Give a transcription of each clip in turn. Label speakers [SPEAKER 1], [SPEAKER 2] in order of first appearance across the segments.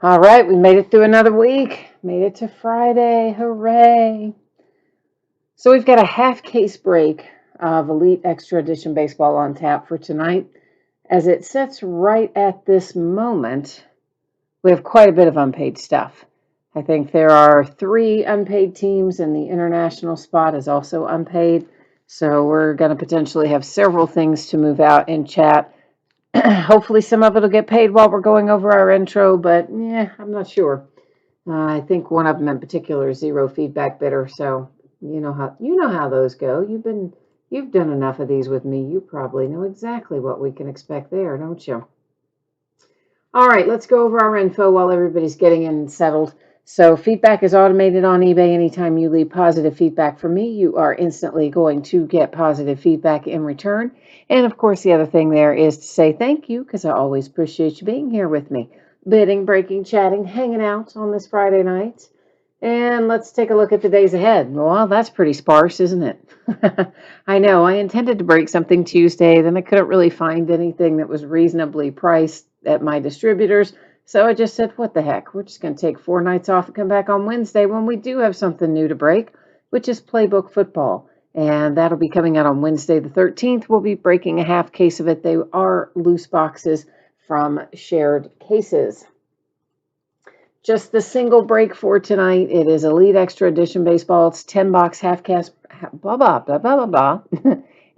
[SPEAKER 1] All right, we made it through another week. Made it to Friday. Hooray. So we've got a half case break of Elite Extra Edition Baseball on tap for tonight. As it sits right at this moment, we have quite a bit of unpaid stuff. I think there are 3 unpaid teams, and the international spot is also unpaid. So we're going to potentially have several things to move out in chat. Hopefully some of it will get paid while we're going over our intro, but yeah, I'm not sure. I think one of them in particular is zero feedback bidder. So you know how those go. You've done enough of these with me. You probably know exactly what we can expect there, don't you? All right, let's go over our info while everybody's getting in and settled. So feedback is automated on eBay. Anytime you leave positive feedback for me, you are instantly going to get positive feedback in return. And of course, the other thing there is to say thank you, because I always appreciate you being here with me, bidding, breaking, chatting, hanging out on this Friday night. And let's take a look at the days ahead. Well, that's pretty sparse, isn't it? I know, I intended to break something Tuesday, then I couldn't really find anything that was reasonably priced at my distributors. So I just said, what the heck? We're just going to take 4 nights off and come back on Wednesday when we do have something new to break, which is Playbook Football. And that'll be coming out on Wednesday the 13th. We'll be breaking a half case of it. They are loose boxes from shared cases. Just the single break for tonight. It is Elite Extra Edition Baseball. It's 10 box half case, blah, blah, blah, blah, blah, blah.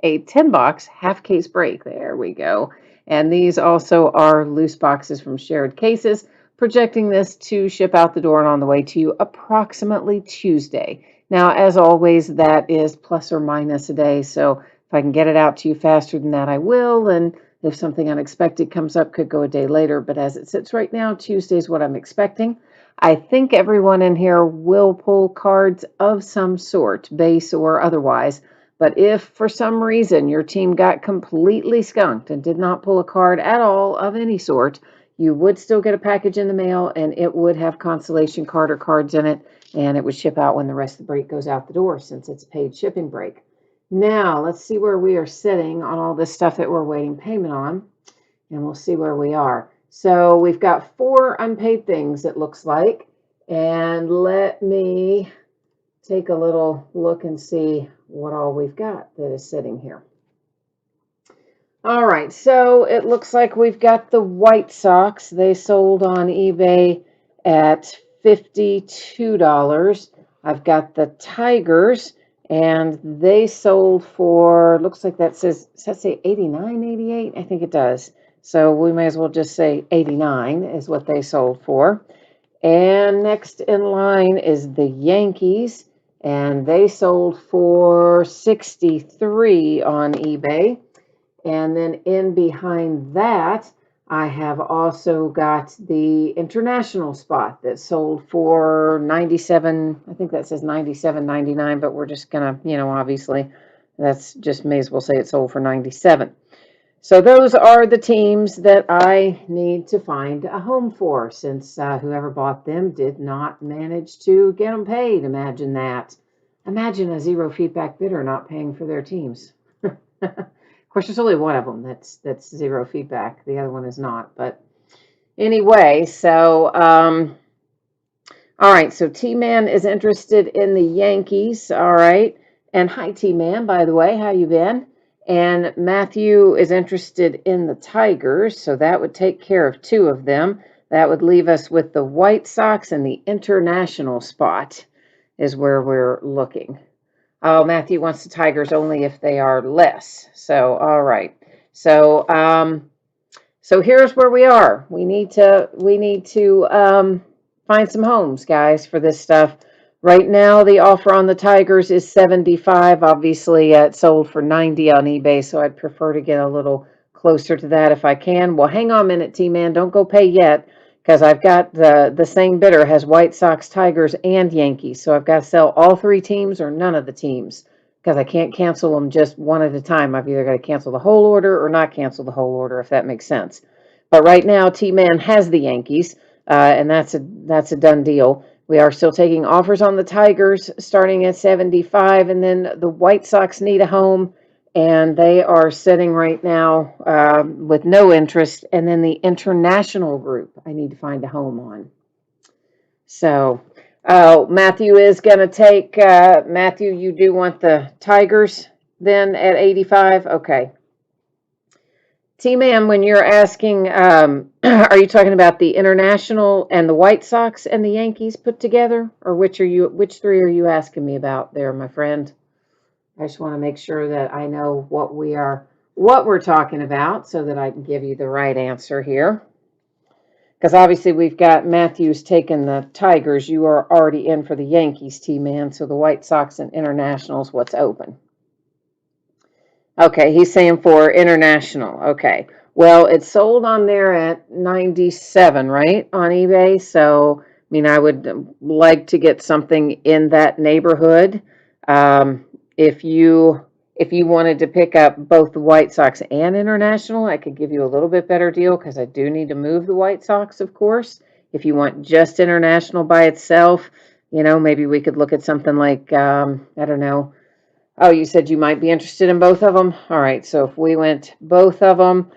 [SPEAKER 1] A 10 box half case break. There we go. And these also are loose boxes from shared cases, projecting this to ship out the door and on the way to you approximately Tuesday. Now, as always, that is plus or minus a day. So if I can get it out to you faster than that, I will. And if something unexpected comes up, could go a day later. But as it sits right now, Tuesday is what I'm expecting. I think everyone in here will pull cards of some sort, base or otherwise. But if for some reason your team got completely skunked and did not pull a card at all of any sort, you would still get a package in the mail, and it would have consolation card or cards in it, and it would ship out when the rest of the break goes out the door, since it's a paid shipping break. Now, let's see where we are sitting on all this stuff that we're waiting payment on, and we'll see where we are. So we've got 4 unpaid things, it looks like, and let me take a little look and see what all we've got that is sitting here. All right, so it looks like we've got the White Sox. They sold on eBay at $52. I've got the Tigers, and they sold for, looks like that says, does that say 89, 88? I think it does. So we may as well just say 89 is what they sold for. And next in line is the Yankees, and they sold for 63 on eBay. And then in behind that, I have also got the international spot that sold for 97. I think that says 97.99, but we're just gonna, obviously, that's just may as well say it sold for 97. So those are the teams that I need to find a home for, since whoever bought them did not manage to get them paid. Imagine that. Imagine a zero feedback bidder not paying for their teams. Of course, there's only one of them that's zero feedback. The other one is not. But anyway, so all right. So T-Man is interested in the Yankees. All right. And hi, T-Man, by the way. How you been? And Matthew is interested in the Tigers. So that would take care of 2 of them. That would leave us with the White Sox, and the international spot is where we're looking. Oh, Matthew wants the Tigers only if they are less. So, all right. So, so here's where we are. We need to find some homes, guys, for this stuff. Right now, the offer on the Tigers is 75. Obviously, it sold for 90 on eBay, so I'd prefer to get a little closer to that if I can. Well, hang on a minute, T-Man. Don't go pay yet, because I've got the same bidder has White Sox, Tigers, and Yankees. So I've got to sell all 3 teams or none of the teams, because I can't cancel them just one at a time. I've either got to cancel the whole order or not cancel the whole order, if that makes sense. But right now, T-Man has the Yankees, and that's a done deal. We are still taking offers on the Tigers starting at 75, and then the White Sox need a home, and they are sitting right now with no interest. And then the international group, I need to find a home on. So, Matthew is going to take, Matthew, you do want the Tigers then at 85? Okay. T-Man, when you're asking, are you talking about the international and the White Sox and the Yankees put together? Or which three are you asking me about there, my friend? I just want to make sure that I know what we're talking about so that I can give you the right answer here. Because obviously we've got Matthews taking the Tigers. You are already in for the Yankees, T-Man. So the White Sox and international's what's open. Okay, he's saying for international. Okay. Well, it's sold on there at 97, right? On eBay. So, I mean, I would like to get something in that neighborhood. If you wanted to pick up both the White Sox and international, I could give you a little bit better deal because I do need to move the White Sox, of course. If you want just international by itself, maybe we could look at something like, I don't know. Oh, you said you might be interested in both of them? All right, so if we went both of them,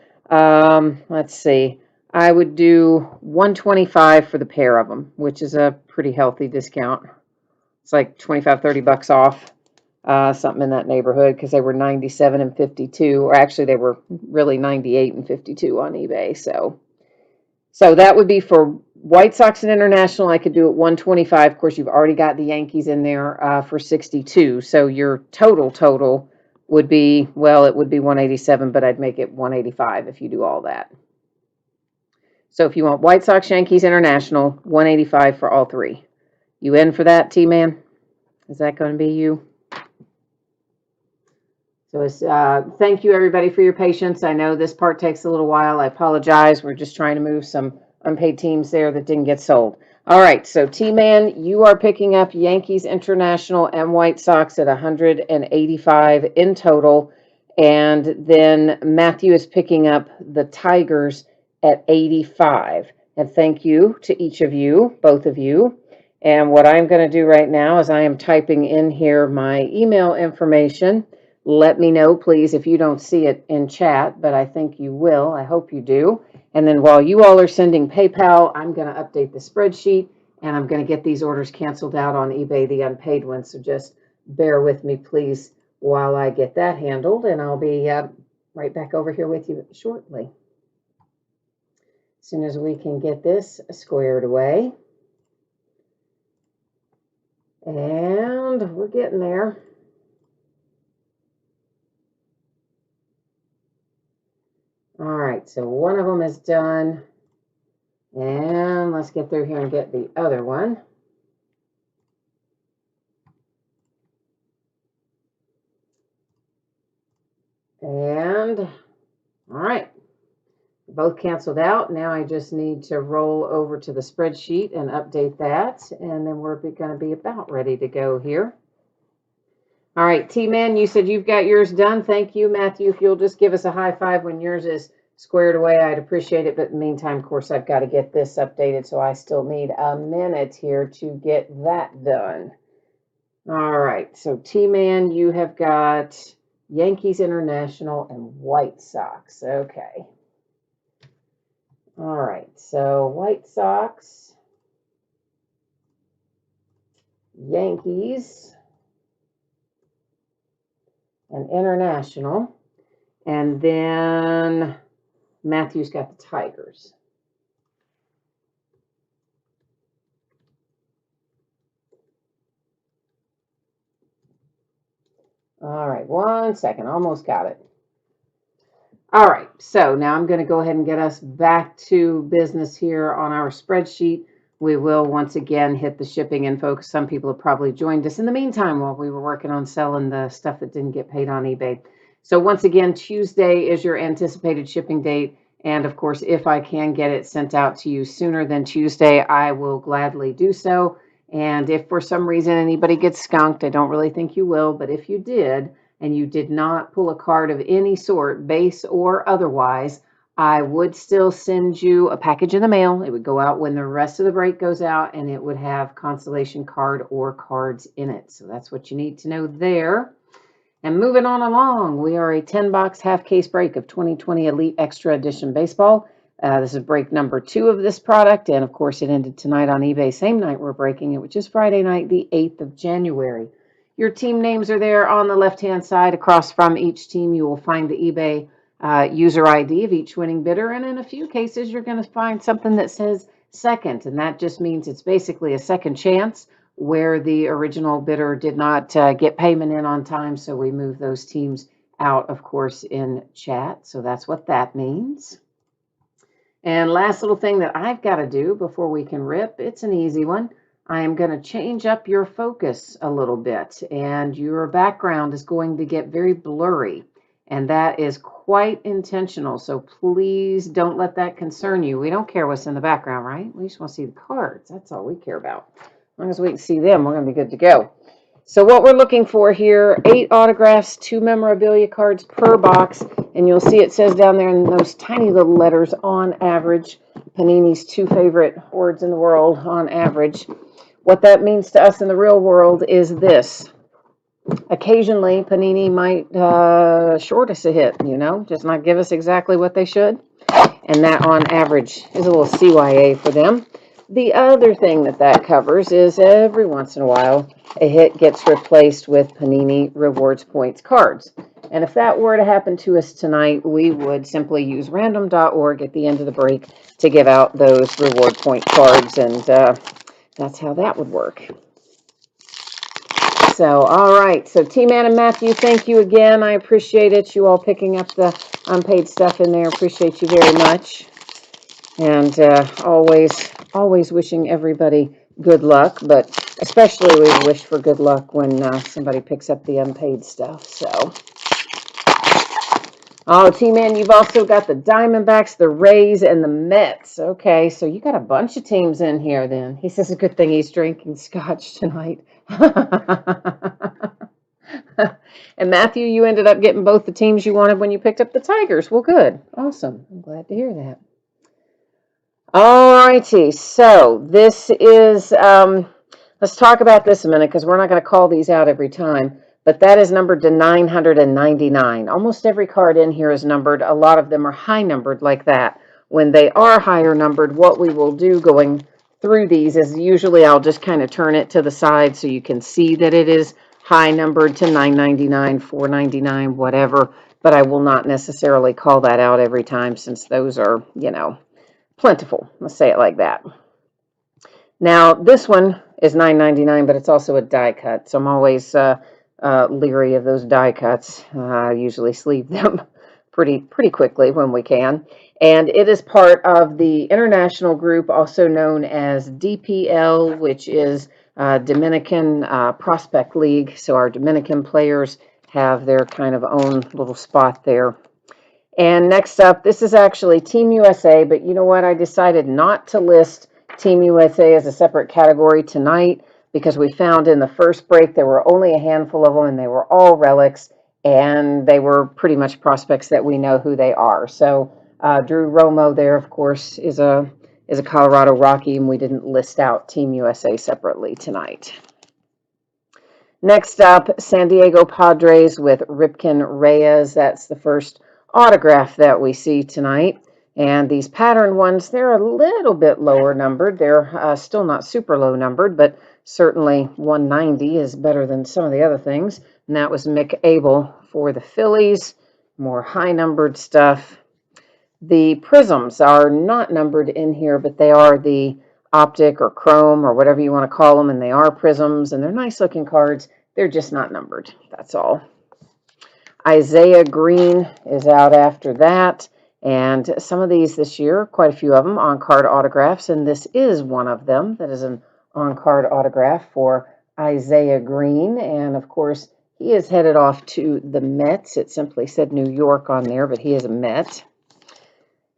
[SPEAKER 1] let's see. I would do 125 for the pair of them, which is a pretty healthy discount. It's like 25, 30 bucks off, something in that neighborhood, because they were 97 and 52, or actually they were really 98 and 52 on eBay. So that would be for White Sox and international. I could do it 125. Of course, you've already got the Yankees in there for 62. So your total would be, well, it would be 187, but I'd make it 185 if you do all that. So if you want White Sox, Yankees, international, 185 for all three. You in for that, T-Man? Is that going to be you? So it's, thank you, everybody, for your patience. I know this part takes a little while. I apologize. We're just trying to move some unpaid teams there that didn't get sold. All right, so T-Man, you are picking up Yankees International and White Sox at 185 in total. And then Matthew is picking up the Tigers at 85. And thank you to each of you, both of you. And what I'm going to do right now is I am typing in here my email information. Let me know, please, if you don't see it in chat, but I think you will. I hope you do. And then while you all are sending PayPal, I'm going to update the spreadsheet, and I'm going to get these orders canceled out on eBay, the unpaid ones. So just bear with me, please, while I get that handled, and I'll be right back over here with you shortly. As soon as we can get this squared away. And we're getting there. All right, so one of them is done. And let's get through here and get the other one. And, all right, both canceled out. Now I just need to roll over to the spreadsheet and update that. And then we're going to be about ready to go here. All right, T-Man, you said you've got yours done. Thank you, Matthew. If you'll just give us a high five when yours is squared away, I'd appreciate it. But in the meantime, of course, I've got to get this updated, so I still need a minute here to get that done. All right, so T-Man, you have got Yankees International and White Sox. Okay. All right, so White Sox, Yankees, and international. And then Matthew's got the Tigers. All right, 1 second, almost got it. All right, so now I'm going to go ahead and get us back to business here on our spreadsheet. We will once again hit the shipping info because some people have probably joined us in the meantime while we were working on selling the stuff that didn't get paid on eBay. So once again, Tuesday is your anticipated shipping date. And of course, if I can get it sent out to you sooner than Tuesday, I will gladly do so. And if for some reason anybody gets skunked, I don't really think you will, but if you did, and you did not pull a card of any sort, base or otherwise, I would still send you a package in the mail. It would go out when the rest of the break goes out, and it would have consolation card or cards in it. So that's what you need to know there. And moving on along, we are a 10-box half case break of 2020 Elite Extra Edition Baseball. This is break number 2 of this product, and of course it ended tonight on eBay, same night we're breaking it, which is Friday night, the 8th of January. Your team names are there on the left-hand side. Across from each team, you will find the eBay user ID of each winning bidder, and in a few cases, you're going to find something that says second, and that just means it's basically a second chance where the original bidder did not get payment in on time, so we move those teams out, of course, in chat. So that's what that means. And last little thing that I've got to do before we can rip, it's an easy one. I am going to change up your focus a little bit, and your background is going to get very blurry, and that is quite intentional. So please don't let that concern you. We don't care what's in the background, right? We just want to see the cards. That's all we care about. As long as we can see them, we're going to be good to go. So what we're looking for here, 8 autographs, 2 memorabilia cards per box, and you'll see it says down there in those tiny little letters, on average, Panini's 2 favorite words in the world, on average. What that means to us in the real world is this. Occasionally, Panini might short us a hit, just not give us exactly what they should, and that on average is a little CYA for them. The other thing that covers is every once in a while, a hit gets replaced with Panini Rewards Points cards. And if that were to happen to us tonight, we would simply use random.org at the end of the break to give out those reward point cards, and that's how that would work. So, all right. So, T-Man and Matthew, thank you again. I appreciate it. You all picking up the unpaid stuff in there. Appreciate you very much. And always wishing everybody good luck, but especially we wish for good luck when somebody picks up the unpaid stuff. So, oh, T-Man, you've also got the Diamondbacks, the Rays, and the Mets. Okay, so you got a bunch of teams in here then. He says a good thing he's drinking scotch tonight. And Matthew, you ended up getting both the teams you wanted when you picked up the Tigers. Well, good. Awesome. I'm glad to hear that. All righty, so this is, let's talk about this a minute because we're not going to call these out every time, but that is numbered to 999. Almost every card in here is numbered. A lot of them are high numbered like that. When they are higher numbered, what we will do going through these is usually I'll just kind of turn it to the side so you can see that it is high numbered to 999, 499, whatever, but I will not necessarily call that out every time since those are, plentiful. Let's say it like that. Now, this one is $9.99, but it's also a die cut, so I'm always leery of those die cuts. I usually sleeve them pretty quickly when we can. And it is part of the international group, also known as DPL, which is Dominican Prospect League. So our Dominican players have their kind of own little spot there. And next up, this is actually Team USA, but you know what? I decided not to list Team USA as a separate category tonight because we found in the first break there were only a handful of them and they were all relics and they were pretty much prospects that we know who they are. So Drew Romo there, of course, is a Colorado Rocky, and we didn't list out Team USA separately tonight. Next up, San Diego Padres with Ripken Reyes. That's the first autograph that we see tonight. And these pattern ones, they're a little bit lower numbered. They're still not super low numbered, but certainly 190 is better than some of the other things. And that was Mick Abel for the Phillies. More high numbered stuff. The prisms are not numbered in here, but they are the optic or chrome or whatever you want to call them, and they are prisms, and they're nice looking cards. They're just not numbered. That's all. Isaiah Green is out after that, and some of these this year, quite a few of them, on-card autographs, and this is one of them that is an on-card autograph for Isaiah Green, and of course, he is headed off to the Mets. It simply said New York on there, but he is a Met.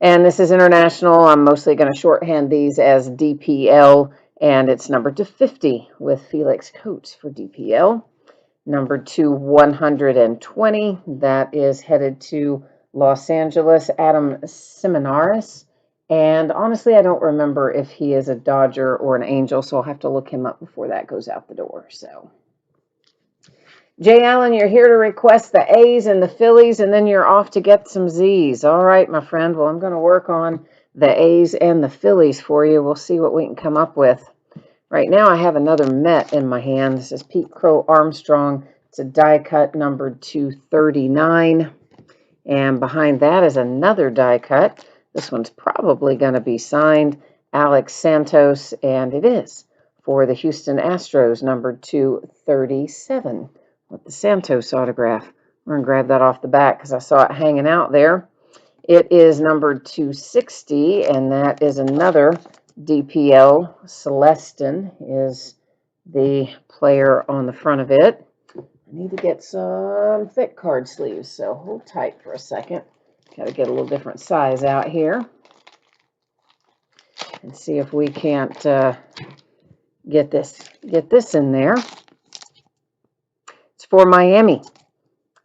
[SPEAKER 1] And this is international. I'm mostly going to shorthand these as DPL, and it's numbered to 50 with Felix Coates for DPL. Numbered to 120, that is headed to Los Angeles, Adam Seminaris. And honestly, I don't remember if he is a Dodger or an Angel, so I'll have to look him up before that goes out the door. So, Jay Allen, you're here to request the A's and the Phillies, and then you're off to get some Z's. All right, my friend. Well, I'm going to work on the A's and the Phillies for you. We'll see what we can come up with. Right now, I have another Met in my hand. This is Pete Crow Armstrong. It's a die cut numbered 239. And behind that is another die cut. This one's probably going to be signed Alex Santos, and it is for the Houston Astros, numbered 237 with the Santos autograph. We're going to grab that off the back because I saw it hanging out there. It is numbered 260, and that is another DPL. Celestin is the player on the front of it. I need to get some thick card sleeves, so hold tight for a second. Got to get a little different size out here and see if we can't get this in there. It's for Miami,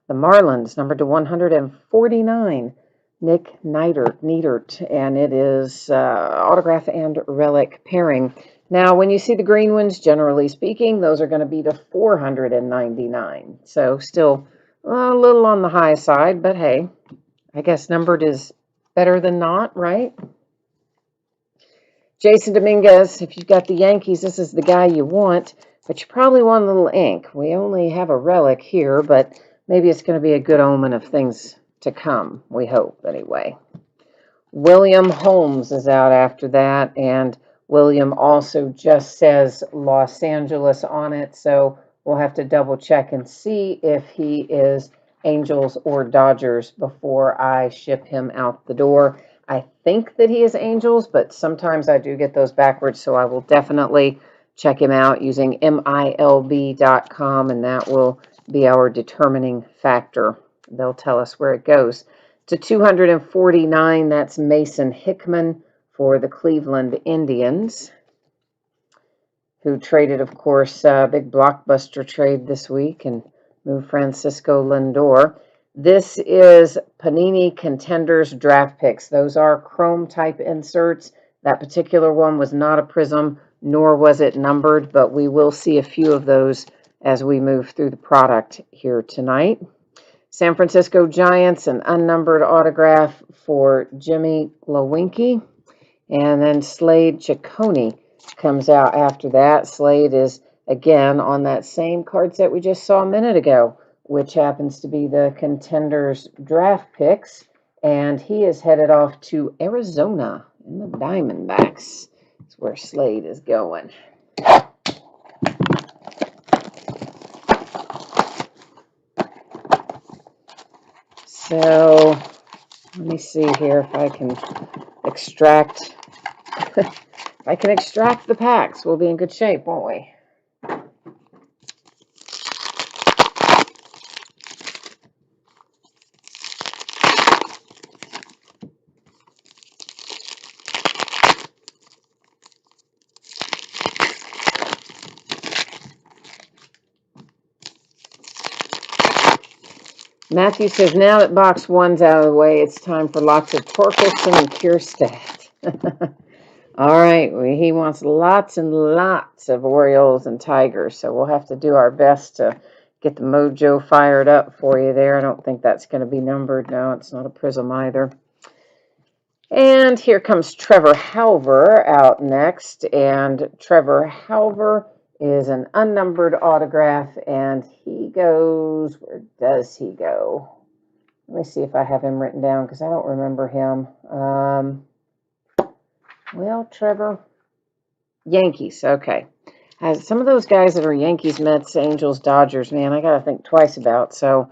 [SPEAKER 1] the Marlins, numbered to 149, Nick Neidert, and it is autograph and relic pairing. Now, when you see the green ones, generally speaking, those are going to be to 499. So still a little on the high side, but hey, I guess numbered is better than not, right? Jason Dominguez, if you've got the Yankees, this is the guy you want, but you probably want a little ink. We only have a relic here, but maybe it's going to be a good omen of things to come, we hope, anyway. William Holmes is out after that, and William also just says Los Angeles on it, so we'll have to double check and see if he is Angels or Dodgers before I ship him out the door. I think that he is Angels, but sometimes I do get those backwards, so I will definitely check him out using MILB.com, and that will be our determining factor. They'll tell us where it goes. To 249, that's Mason Hickman for the Cleveland Indians, who traded, of course, a big blockbuster trade this week and moved Francisco Lindor. This is Panini Contenders draft picks. Those are chrome type inserts. That particular one was not a prism, nor was it numbered, but we will see a few of those as we move through the product here tonight. San Francisco Giants, an unnumbered autograph for Jimmy Lewinke. And then Slade Ciccone comes out after that. Slade is, again, on that same card set we just saw a minute ago, which happens to be the Contenders draft picks. And he is headed off to Arizona in the Diamondbacks. That's where Slade is going. So let me see here if I can extract. If I can extract the packs, we'll be in good shape, won't we? Matthew says, now that box one's out of the way, it's time for lots of Torkelson and Kierstead. All right, he wants lots and lots of Orioles and Tigers, so we'll have to do our best to get the mojo fired up for you there. I don't think that's going to be numbered. No, it's not a prism either. And here comes Trevor Hauver out next, and Trevor Hauver is an unnumbered autograph, and he goes, where does he go? Let me see if I have him written down, because I don't remember him. Well, Trevor, Yankees, okay. Some of those guys that are Yankees, Mets, Angels, Dodgers, man, I got to think twice about, so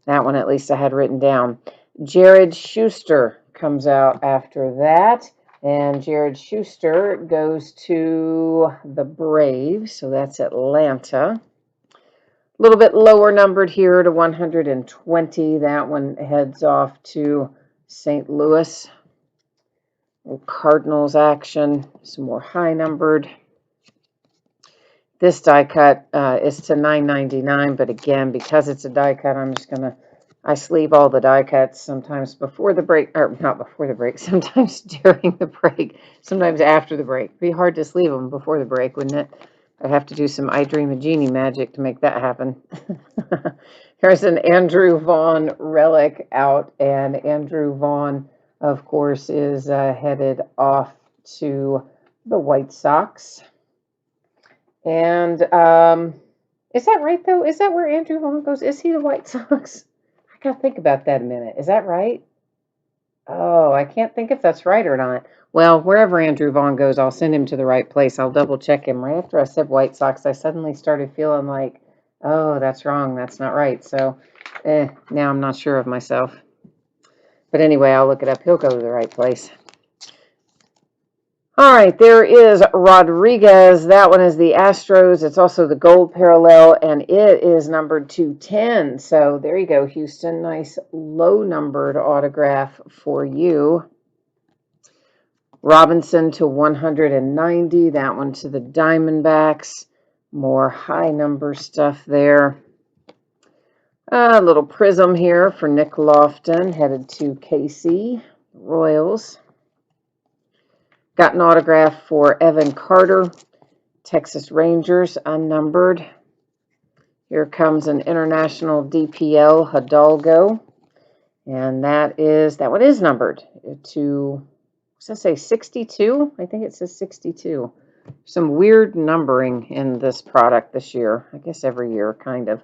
[SPEAKER 1] that one at least I had written down. Jared Schuster comes out after that. And Jared Schuster goes to the Braves, so that's Atlanta. A little bit lower numbered here to 120. That one heads off to St. Louis. Cardinals action, some more high numbered. This die cut is to 9.99, but again, because it's a die cut, I'm just going to I sleeve all the die cuts sometimes before the break, or not before the break, sometimes during the break, sometimes after the break. It'd be hard to sleeve them before the break, wouldn't it? I'd have to do some I Dream a Genie magic to make that happen. Here's an Andrew Vaughn relic out, and Andrew Vaughn, of course, is headed off to the White Sox. And is that right, though? Is that where Andrew Vaughn goes? Is he the White Sox? I gotta think about that a minute. Is that right? Oh, I can't think if that's right or not. Well, wherever Andrew Vaughn goes, I'll send him to the right place. I'll double check him. Right after I said White Sox, I suddenly started feeling like, oh, that's wrong. That's not right. So now I'm not sure of myself. But anyway, I'll look it up. He'll go to the right place. All right, there is Rodriguez. That one is the Astros. It's also the gold parallel, and it is numbered 210. So there you go, Houston. Nice low-numbered autograph for you. Robinson to 190. That one to the Diamondbacks. More high-number stuff there. A little prism here for Nick Lofton, headed to KC Royals. Got an autograph for Evan Carter, Texas Rangers, unnumbered. Here comes an international DPL Hidalgo, and that one is numbered to, what's that say, 62? I think it says 62. Some weird numbering in this product this year. I guess every year, kind of.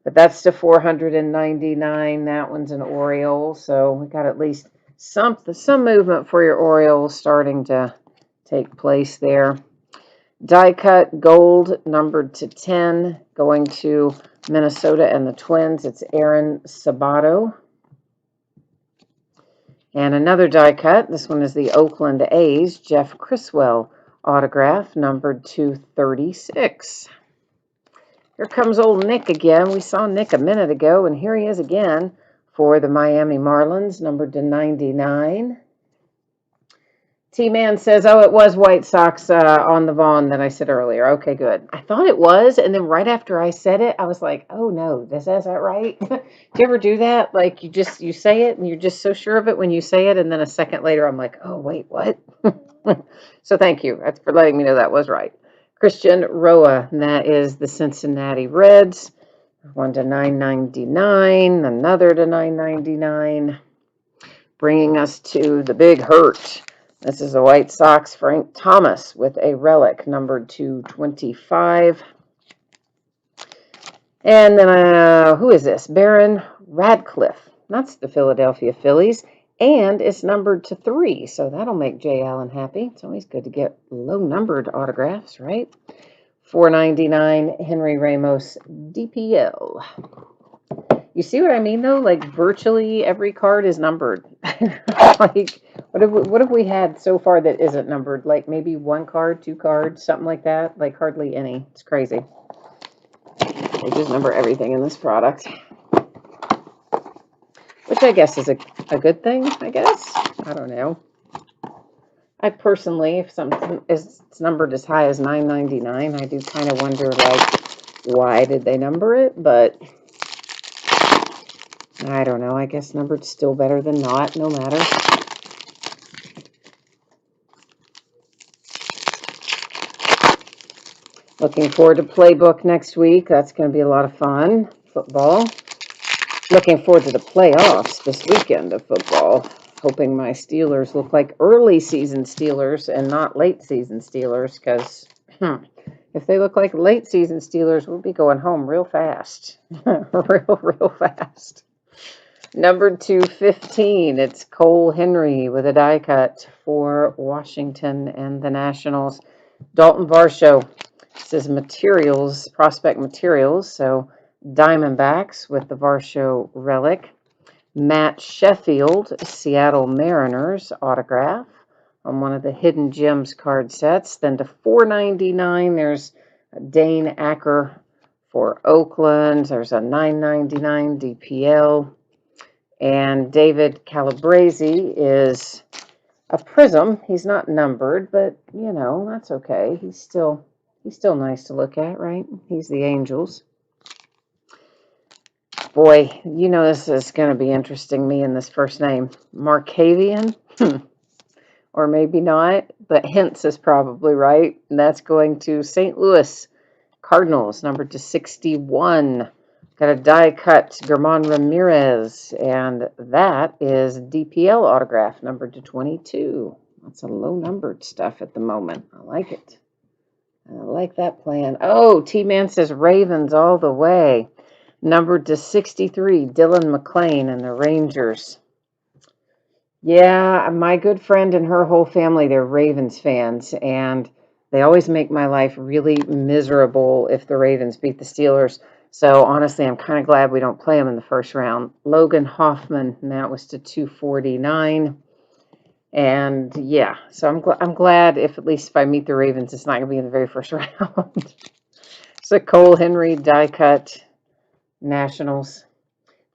[SPEAKER 1] But that's to 499. That one's an Oriole, so we got at least some movement for your Orioles starting to take place there. Die cut gold, numbered to 10, going to Minnesota and the Twins. It's Aaron Sabato. And another die cut. This one is the Oakland A's, Jeff Criswell autograph, numbered to 36. Here comes old Nick again. We saw Nick a minute ago, and here he is again for the Miami Marlins, numbered to 99. T-Man says, oh, it was White Sox on the Vaughn that I said earlier. Okay, good. I thought it was, and then right after I said it, I was like, oh, no, is that right? Do you ever do that? Like, you say it, and you're just so sure of it when you say it, and then a second later, I'm like, oh, wait, what? So thank you for letting me know that was right. Christian Roa, and that is the Cincinnati Reds. One to 999, another to 999. Bringing us to the Big Hurt. This is the White Sox, Frank Thomas, with a relic numbered to 25. And then, who is this? Baron Radcliffe. That's the Philadelphia Phillies. And it's numbered to 3, so that'll make Jay Allen happy. It's always good to get low-numbered autographs, right? $4.99, Henry Ramos, DPL. You see what I mean, though? Like, virtually every card is numbered. Like, what have we had so far that isn't numbered? Like, maybe 1 card, 2 cards, something like that? Like, hardly any. It's crazy. They just number everything in this product. Which I guess is a good thing, I guess. I don't know. I personally, if something is numbered as high as $9.99, I do kind of wonder, like, why did they number it? But I don't know. I guess numbered's still better than not, no matter. Looking forward to Playbook next week. That's going to be a lot of fun. Football. Looking forward to the playoffs this weekend of football. Hoping my Steelers look like early season Steelers and not late season Steelers, because if they look like late season Steelers, we'll be going home real fast. real fast. Number 215, it's Cole Henry with a die cut for Washington and the Nationals. Dalton Varsho. This is materials, prospect materials, so Diamondbacks with the Varsho relic. Matt Sheffield, Seattle Mariners autograph on one of the Hidden Gems card sets. Then to $4.99, there's Dane Acker for Oakland. There's a $9.99 DPL. And David Calabrese is a prism. He's not numbered, but, you know, that's okay. He's still nice to look at, right? He's the Angels. Boy, you know this is going to be interesting, me and this first name. Markavian? Or maybe not, but Hintz is probably right. And that's going to St. Louis Cardinals, numbered to 61. Got a die cut, German Ramirez, and that is DPL autograph, numbered to 22. That's a low numbered stuff at the moment. I like it. I like that plan. Oh, T-Man says Ravens all the way. Numbered to 63, Dylan McClain and the Rangers. Yeah, my good friend and her whole family, they're Ravens fans, and they always make my life really miserable if the Ravens beat the Steelers. So honestly, I'm kind of glad we don't play them in the first round. Logan Hoffman, and that was to 249. And yeah, so I'm glad if at least if I meet the Ravens, it's not going to be in the very first round. So Cole Henry, die cut, Nationals.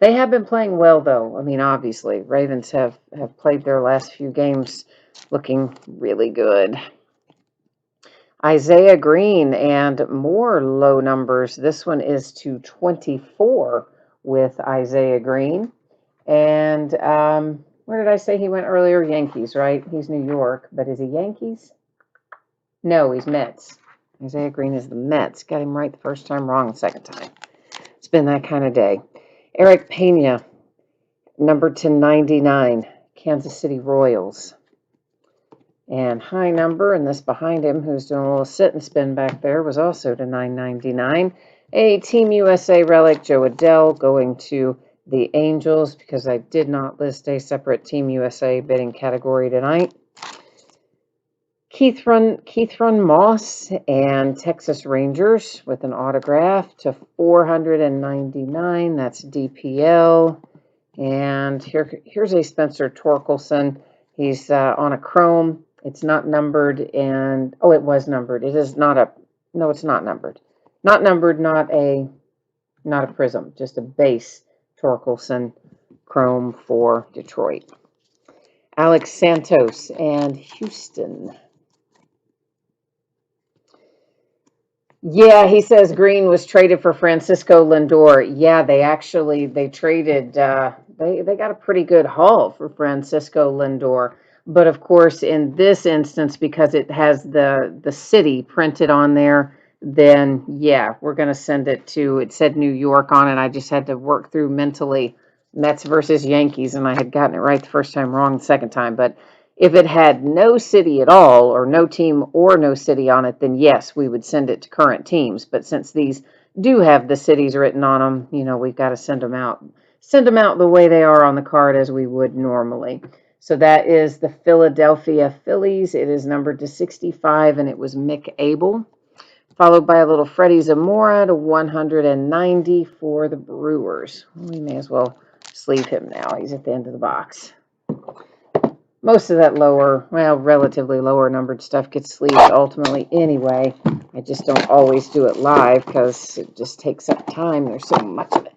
[SPEAKER 1] They have been playing well, though. I mean, obviously, Ravens have played their last few games looking really good. Isaiah Green and more low numbers. This one is to 24 with Isaiah Green. And where did I say he went earlier? Yankees, right? He's New York, but is he Yankees? No, he's Mets. Isaiah Green is the Mets. Got him right the first time, wrong the second time. It's been that kind of day. Eric Pena, numbered to 99, Kansas City Royals. And high number, and this behind him, who's doing a little sit and spin back there, was also to 999. A Team USA relic, Joe Adell, going to the Angels, because I did not list a separate Team USA bidding category tonight. Keith Run Moss and Texas Rangers with an autograph to 499. That's DPL. And here's a Spencer Torkelson. He's on a chrome. It's not numbered, and oh, it was numbered. It is not a. No, it's not numbered. Not numbered. Not a prism. Just a base Torkelson chrome for Detroit. Alex Santos and Houston. Yeah, he says Green was traded for Francisco Lindor. Yeah, they traded. They got a pretty good haul for Francisco Lindor. But of course, in this instance, because it has the city printed on there, then yeah, we're gonna send it to. It said New York on it. I just had to work through mentally Mets versus Yankees, and I had gotten it right the first time, wrong the second time. But if it had no city at all, or no team or no city on it, then yes, we would send it to current teams. But since these do have the cities written on them, we've got to send them out the way they are on the card as we would normally. So that is the Philadelphia Phillies. It is numbered to 65, and it was Mick Abel, followed by a little Freddie Zamora to 190 for the Brewers. We may as well sleeve him now. He's at the end of the box. Most of that relatively lower numbered stuff gets sleeved ultimately anyway. I just don't always do it live because it just takes up time. There's so much of it.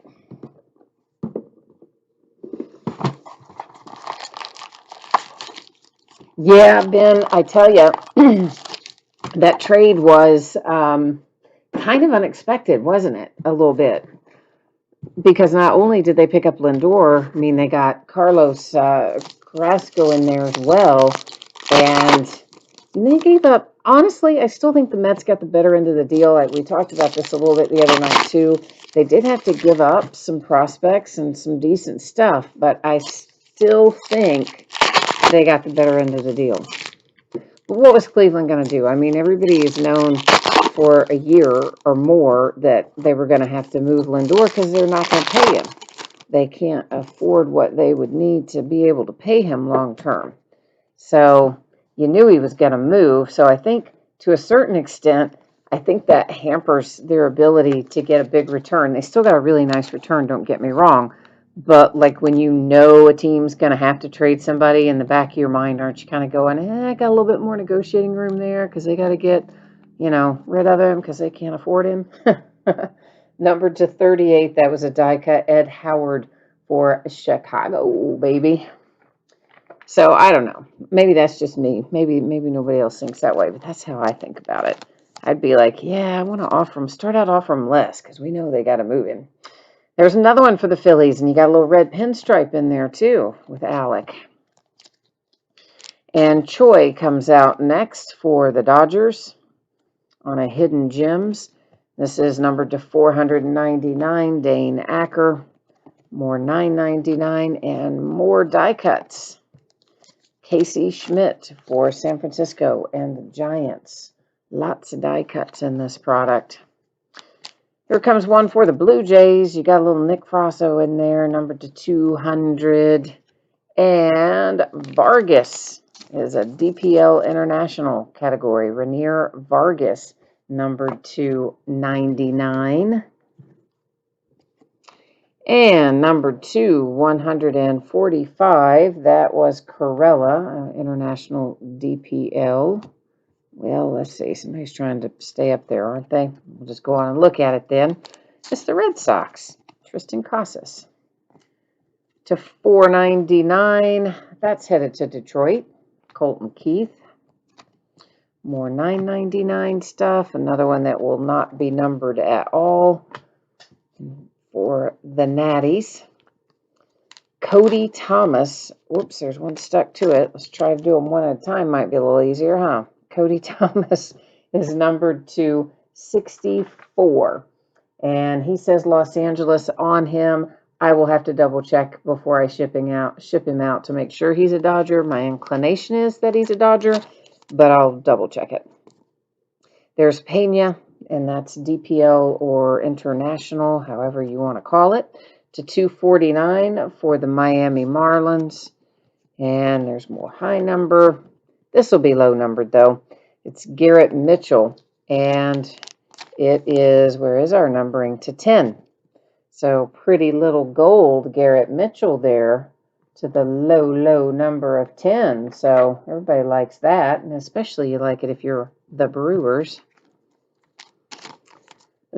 [SPEAKER 1] Yeah, Ben, I tell you, that trade was kind of unexpected, wasn't it? A little bit. Because not only did they pick up Lindor, I mean, they got Carlos Carrasco in there as well. And they gave up. Honestly, I still think the Mets got the better end of the deal. We talked about this a little bit the other night, too. They did have to give up some prospects and some decent stuff, but I still think they got the better end of the deal. But what was Cleveland going to do? I mean, everybody is known for a year or more that they were going to have to move Lindor because they're not going to pay him. They can't afford what they would need to be able to pay him long term. So you knew he was going to move. So I think to a certain extent, I think that hampers their ability to get a big return. They still got a really nice return, don't get me wrong. But like when you know a team's going to have to trade somebody, in the back of your mind, aren't you kind of going, I got a little bit more negotiating room there because they got to get, rid of him because they can't afford him. Numbered to 38, that was a die cut, Ed Howard for Chicago, baby. So I don't know. Maybe that's just me. Maybe nobody else thinks that way, but that's how I think about it. I'd be like, yeah, I want to start out offer them less because we know they got to move in. There's another one for the Phillies, and you got a little red pinstripe in there too with Alec. And Choi comes out next for the Dodgers on a Hidden Gems. This is numbered to 499, Dane Acker. More $9.99 and more die cuts. Casey Schmidt for San Francisco and the Giants. Lots of die cuts in this product. Here comes one for the Blue Jays. You got a little Nick Frasso in there, numbered to 200. And Vargas is a DPL International category. Rainier Vargas, numbered to 99. And number 145, that was Corella, International DPL. Well, let's see. Somebody's trying to stay up there, aren't they? We'll just go on and look at it then. It's the Red Sox, Tristan Casas. To 499, that's headed to Detroit. Colton Keith. More $9.99 stuff. Another one that will not be numbered at all for the Natties. Cody Thomas. Whoops, there's one stuck to it. Let's try to do them one at a time. Might be a little easier, huh? Cody Thomas is numbered to 64. And he says Los Angeles on him. I will have to double check before I ship him out to make sure he's a Dodger. My inclination is that he's a Dodger, but I'll double check it. There's Pena, and that's DPL or International, however you want to call it, to 249 for the Miami Marlins. And there's more high number. This will be low numbered, though. It's Garrett Mitchell, and it is, where is our numbering? To 10. So pretty little gold Garrett Mitchell there to the low number of 10. So everybody likes that, and especially you like it if you're the Brewers.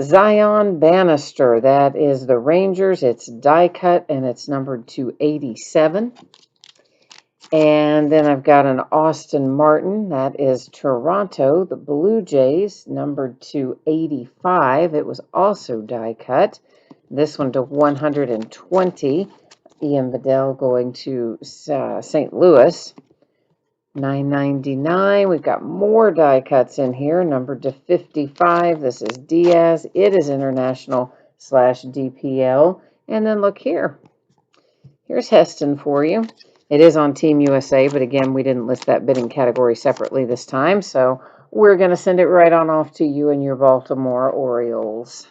[SPEAKER 1] Zion Bannister, that is the Rangers. It's die cut, and it's numbered to 87. And then I've got an Austin Martin, that is Toronto, the Blue Jays, numbered to 85. It was also die cut. This one to 120. Ian Bedell going to St. Louis. $9.99. We've got more die cuts in here, numbered to 55. This is Diaz. It is International / DPL. And then look here. Here's Heston for you. It is on Team USA, but again, we didn't list that bidding category separately this time, so we're going to send it right on off to you and your Baltimore Orioles.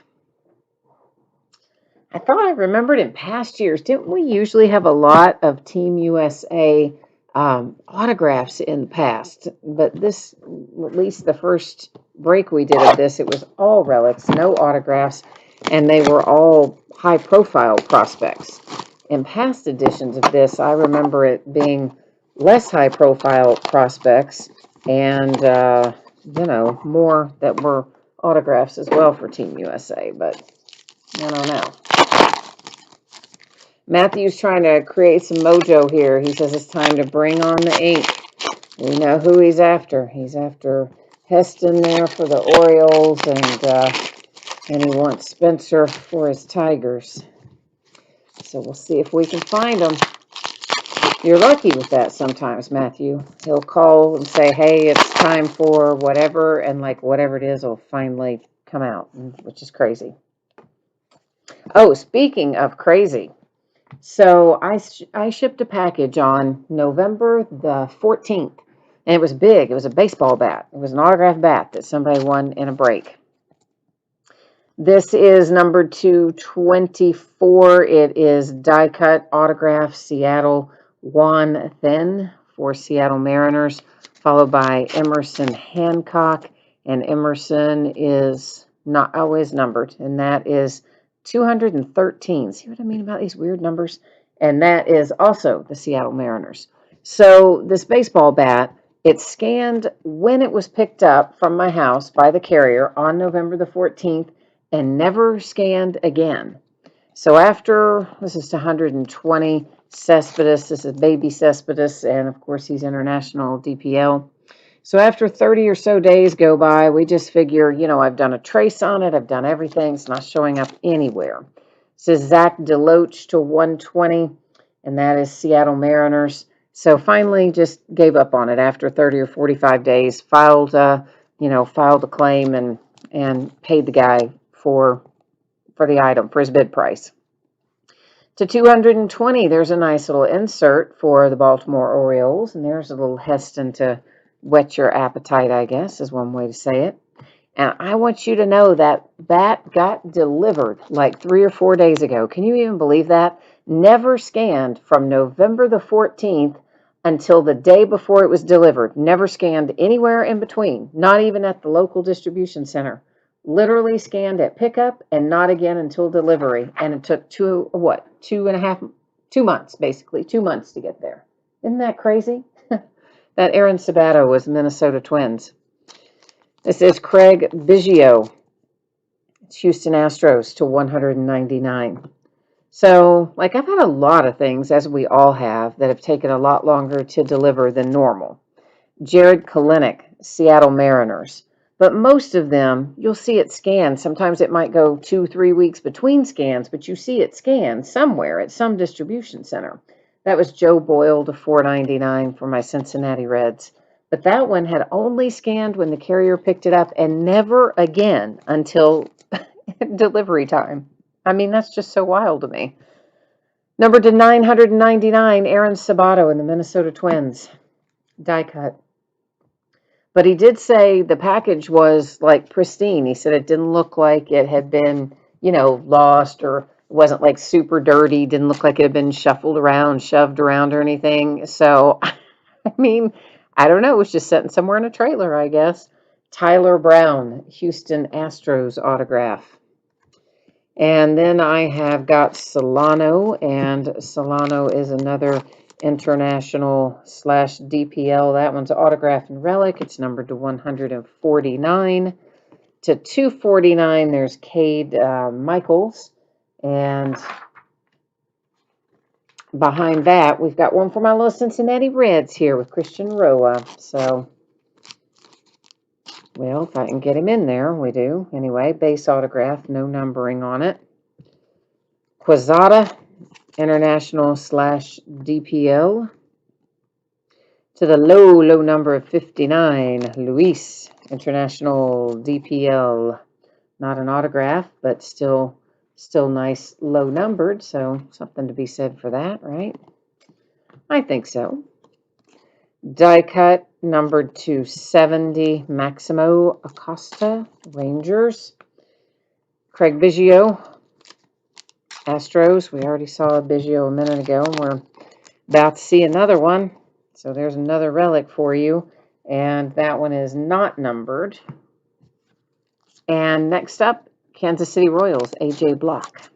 [SPEAKER 1] I thought I remembered in past years, didn't we usually have a lot of Team USA autographs in the past? But this, at least the first break we did of this, it was all relics, no autographs, and they were all high-profile prospects. In past editions of this, I remember it being less high-profile prospects and, more that were autographs as well for Team USA, but I don't know. Matthew's trying to create some mojo here. He says it's time to bring on the ink. We know who he's after. He's after Heston there for the Orioles, and he wants Spencer for his Tigers. So we'll see if we can find him. You're lucky with that sometimes, Matthew. He'll call and say, hey, it's time for whatever, and like whatever it is will finally come out, which is crazy. Oh, speaking of crazy. So I shipped a package on November the 14th, and it was big. It was a baseball bat. It was an autographed bat that somebody won in a break. This is number 224. It is die cut autograph Seattle Juan Then for Seattle Mariners, followed by Emerson Hancock, and Emerson is not always numbered, and that is 213. See what I mean about these weird numbers? And that is also the Seattle Mariners. So this baseball bat, it's scanned when it was picked up from my house by the carrier on November the 14th and never scanned again. So after, this is 120, Cespedes, this is baby Cespedes, and of course he's International DPL. So after 30 or so days go by, we just figure, I've done a trace on it. I've done everything. It's not showing up anywhere. It says Zach DeLoach to 120, and that is Seattle Mariners. So finally just gave up on it after 30 or 45 days, filed a claim, and and paid the guy for the item, for his bid price. To 220, there's a nice little insert for the Baltimore Orioles, and there's a little Heston to whet your appetite, I guess, is one way to say it. And I want you to know that that got delivered like 3 or 4 days ago. Can you even believe that? Never scanned from November the 14th until the day before it was delivered. Never scanned anywhere in between, not even at the local distribution center. Literally scanned at pickup and not again until delivery. And it took 2 months, basically, 2 months to get there. Isn't that crazy? That Aaron Sabato was Minnesota Twins. This is Craig Biggio. It's Houston Astros to 199. So, like, I've had a lot of things, as we all have, that have taken a lot longer to deliver than normal. Jared Kelenic, Seattle Mariners. But most of them, you'll see it scanned. Sometimes it might go 2-3 weeks between scans, but you see it scanned somewhere at some distribution center. That was Joe Boyle to 499 for my Cincinnati Reds. But that one had only scanned when the carrier picked it up and never again until delivery time. I mean, that's just so wild to me. Number to 999, Aaron Sabato and the Minnesota Twins. Die cut. But he did say the package was like pristine. He said it didn't look like it had been, lost, or it wasn't like super dirty. Didn't look like it had been shuffled around, shoved around or anything. So, I mean, I don't know. It was just sitting somewhere in a trailer, I guess. Tyler Brown, Houston Astros autograph. And then I have got Solano, and Solano is another international / DPL. That one's autographed and relic. It's numbered to 149. To 249, there's Cade Michaels. And behind that, we've got one for my little Cincinnati Reds here with Christian Roa. So, well, if I can get him in there, we do. Anyway, base autograph, no numbering on it. Quezada, international / DPL. To the low number of 59, Luis, international DPL. Not an autograph, but still nice, low numbered. So something to be said for that, right? I think so. Die cut, numbered to 70, Maximo Acosta, Rangers. Craig Biggio, Astros. We already saw Biggio a minute ago, and we're about to see another one. So there's another relic for you, and that one is not numbered. And next up, Kansas City Royals, AJ Block.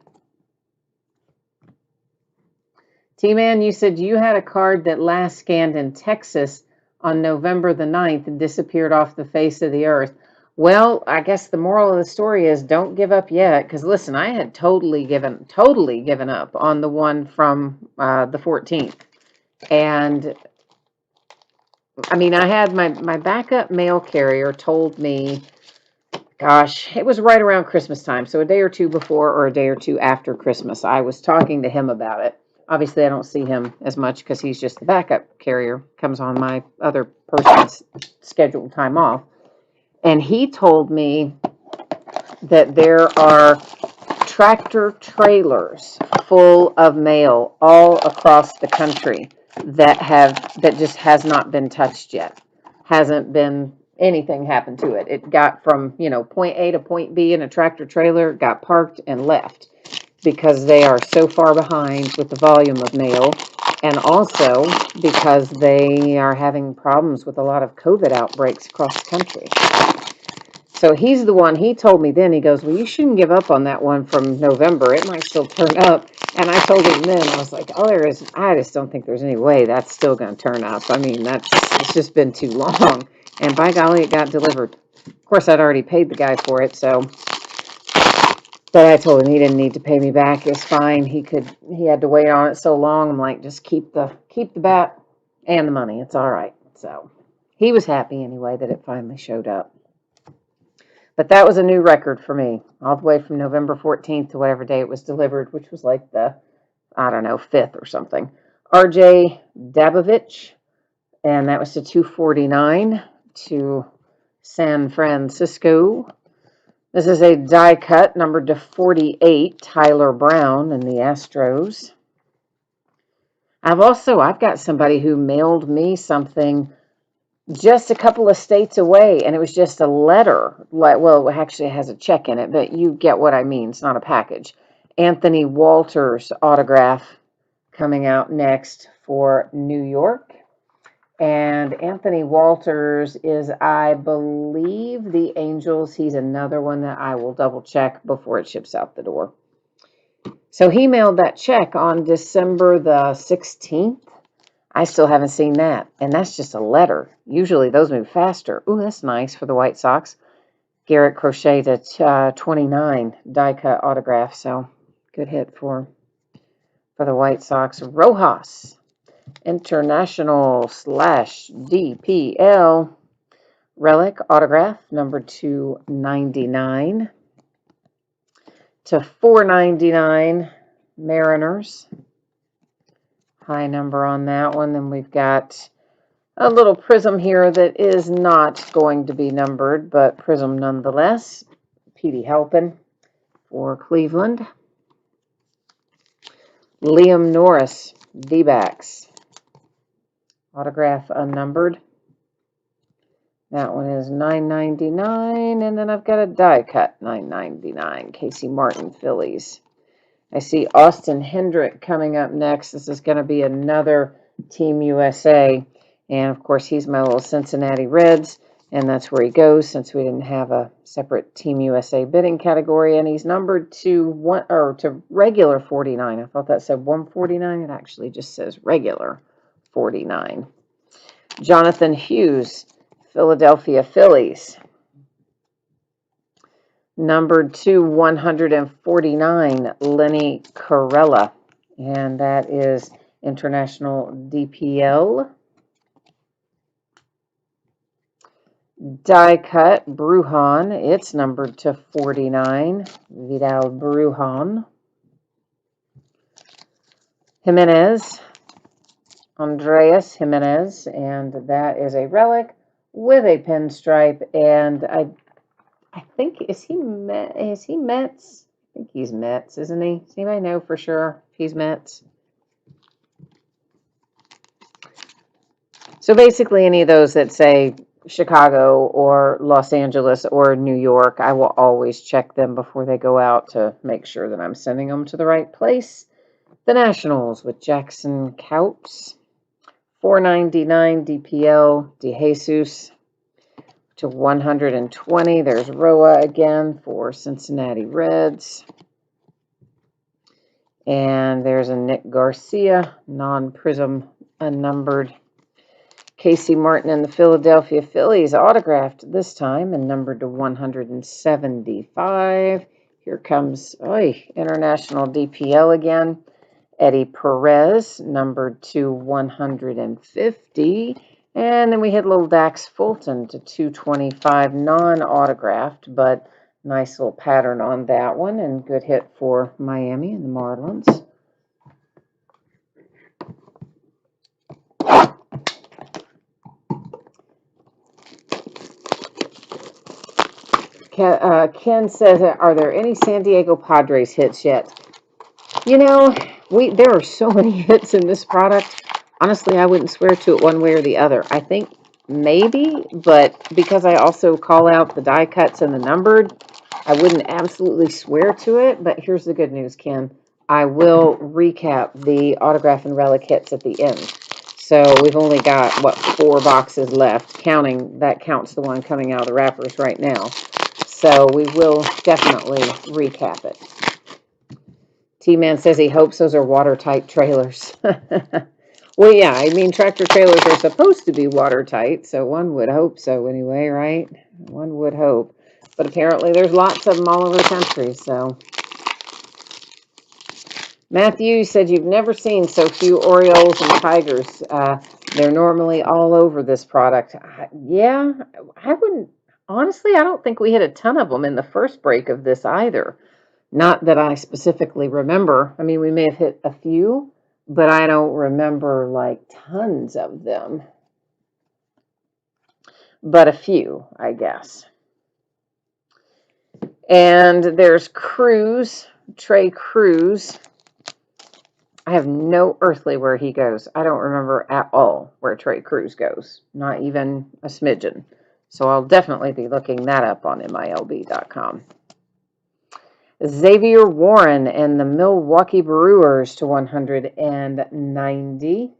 [SPEAKER 1] T-Man, you said you had a card that last scanned in Texas on November the 9th and disappeared off the face of the earth. Well, I guess the moral of the story is don't give up yet, because listen, I had totally given up on the one from the 14th. And I mean, I had my backup mail carrier told me, gosh, it was right around Christmas time. So a day or two before or a day or two after Christmas, I was talking to him about it. Obviously, I don't see him as much because he's just the backup carrier, comes on my other person's scheduled time off. And he told me that there are tractor trailers full of mail all across the country that just has not been touched yet. Hasn't been anything happened to it. It got from, point A to point B in a tractor trailer, got parked and left because they are so far behind with the volume of mail, and also because they are having problems with a lot of COVID outbreaks across the country. So he's the one, he told me then, he goes, well, you shouldn't give up on that one from November. It might still turn up. And I told him then, I was like, I just don't think there's any way that's still going to turn up. I mean, it's just been too long. And by golly, it got delivered. Of course, I'd already paid the guy for it, so. But I told him he didn't need to pay me back. It was fine. He had to wait on it so long. I'm like, just keep the bat and the money. It's all right. So he was happy anyway that it finally showed up. But that was a new record for me, all the way from November 14th to whatever day it was delivered, which was like the, 5th or something. RJ Dabovich, and that was to 249 to San Francisco. This is a die cut numbered to 48, Tyler Brown and the Astros. I've got somebody who mailed me something just a couple of states away, and it was just a letter. Well, actually it has a check in it, but you get what I mean. It's not a package. Anthony Walters autograph coming out next for New York. And Anthony Walters is, I believe, the Angels. He's another one that I will double check before it ships out the door. So he mailed that check on December the 16th. I still haven't seen that. And that's just a letter. Usually those move faster. Ooh, that's nice for the White Sox. Garrett Crochet to 29 die cut autograph. So good hit for the White Sox. Rojas. International / DPL relic autograph number 299 to 499 Mariners. High number on that one. Then we've got a little prism here that is not going to be numbered, but prism nonetheless. Petey Halpin for Cleveland. Liam Norris, D-backs. Autograph unnumbered. That one is $9.99, and then I've got a die cut, $9.99. Casey Martin, Phillies. I see Austin Hendrick coming up next. This is going to be another Team USA, and of course he's my little Cincinnati Reds, and that's where he goes since we didn't have a separate Team USA bidding category, and he's numbered to regular 49. I thought that said 149. It actually just says regular 49. Jonathan Hughes, Philadelphia Phillies. Numbered to 149, Lenny Corella. And that is International DPL. Die cut, Brujan. It's numbered to 49, Vidal Brujan. Jimenez. Andreas Jimenez, and that is a relic with a pinstripe, and I think, is he Mets? I think he's Mets, isn't he? Does anybody know for sure if he's Mets? So basically any of those that say Chicago or Los Angeles or New York, I will always check them before they go out to make sure that I'm sending them to the right place. The Nationals with Jackson Couts. 499 DPL DeJesus to 120. There's Roa again for Cincinnati Reds. And there's a Nick Garcia, non-prism, unnumbered. Casey Martin and the Philadelphia Phillies, autographed this time and numbered to 175. Here comes International DPL again. Eddie Perez, numbered to 150. And then we hit little Dax Fulton to 225, non-autographed, but nice little pattern on that one, and good hit for Miami and the Marlins. Ken says, are there any San Diego Padres hits yet? You know, there are so many hits in this product. Honestly, I wouldn't swear to it one way or the other. I think maybe, but because I also call out the die cuts and the numbered, I wouldn't absolutely swear to it. But here's the good news, Ken. I will recap the autograph and relic hits at the end. So we've only got, 4 boxes left, that counts the one coming out of the wrappers right now. So we will definitely recap it. T-Man says he hopes those are watertight trailers. Well, yeah, I mean, tractor trailers are supposed to be watertight, so one would hope so anyway, right? One would hope. But apparently there's lots of them all over the country, so. Matthew said you've never seen so few Orioles and Tigers. They're normally all over this product. Yeah, I wouldn't. Honestly, I don't think we hit a ton of them in the first break of this either. Not that I specifically remember. I mean, we may have hit a few, but I don't remember like tons of them. But a few, I guess. And there's Cruz, Trey Cruz. I have no earthly where he goes. I don't remember at all where Trey Cruz goes, not even a smidgen. So I'll definitely be looking that up on MILB.com. Xavier Warren and the Milwaukee Brewers to 190.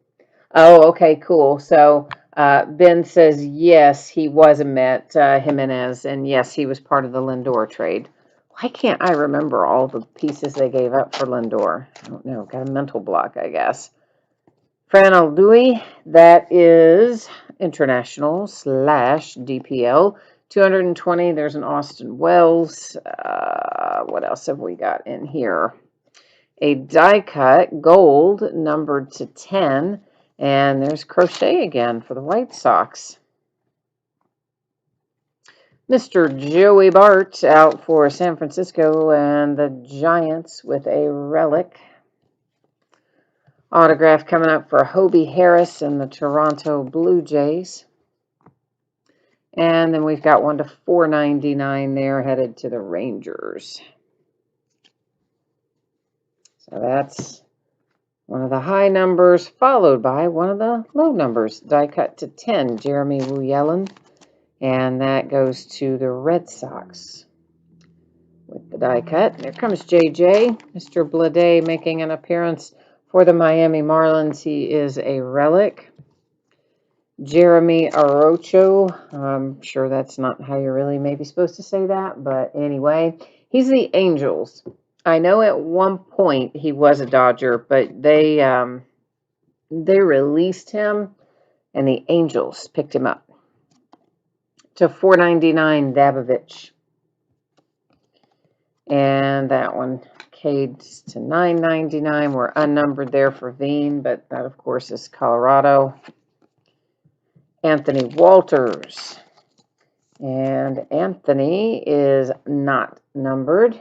[SPEAKER 1] Oh, okay, cool. So Ben says yes, he was a Met, Jimenez, and yes, he was part of the Lindor trade. Why can't I remember all the pieces they gave up for Lindor? I don't know. Got a mental block, I guess. Franel Louis, that is international / DPL. 220, there's an Austin Wells. What else have we got in here? A die cut gold numbered to 10. And there's Crochet again for the White Sox. Mr. Joey Bart out for San Francisco and the Giants with a relic. Autograph coming up for Hobie Harris and the Toronto Blue Jays. And then we've got one to 499 there headed to the Rangers. So that's one of the high numbers, followed by one of the low numbers. Die cut to 10, Jeremy Wuyellen. And that goes to the Red Sox with the die cut. There comes JJ, Mr. Bleday, making an appearance for the Miami Marlins. He is a relic. Jeremy Arocho. I'm sure that's not how you're really maybe supposed to say that, but anyway, he's the Angels. I know at one point he was a Dodger, but they released him, and the Angels picked him up to 499 Dabovich. And that one cades to 999. We're unnumbered there for Veen, but that, of course, is Colorado. Anthony Walters. And Anthony is not numbered.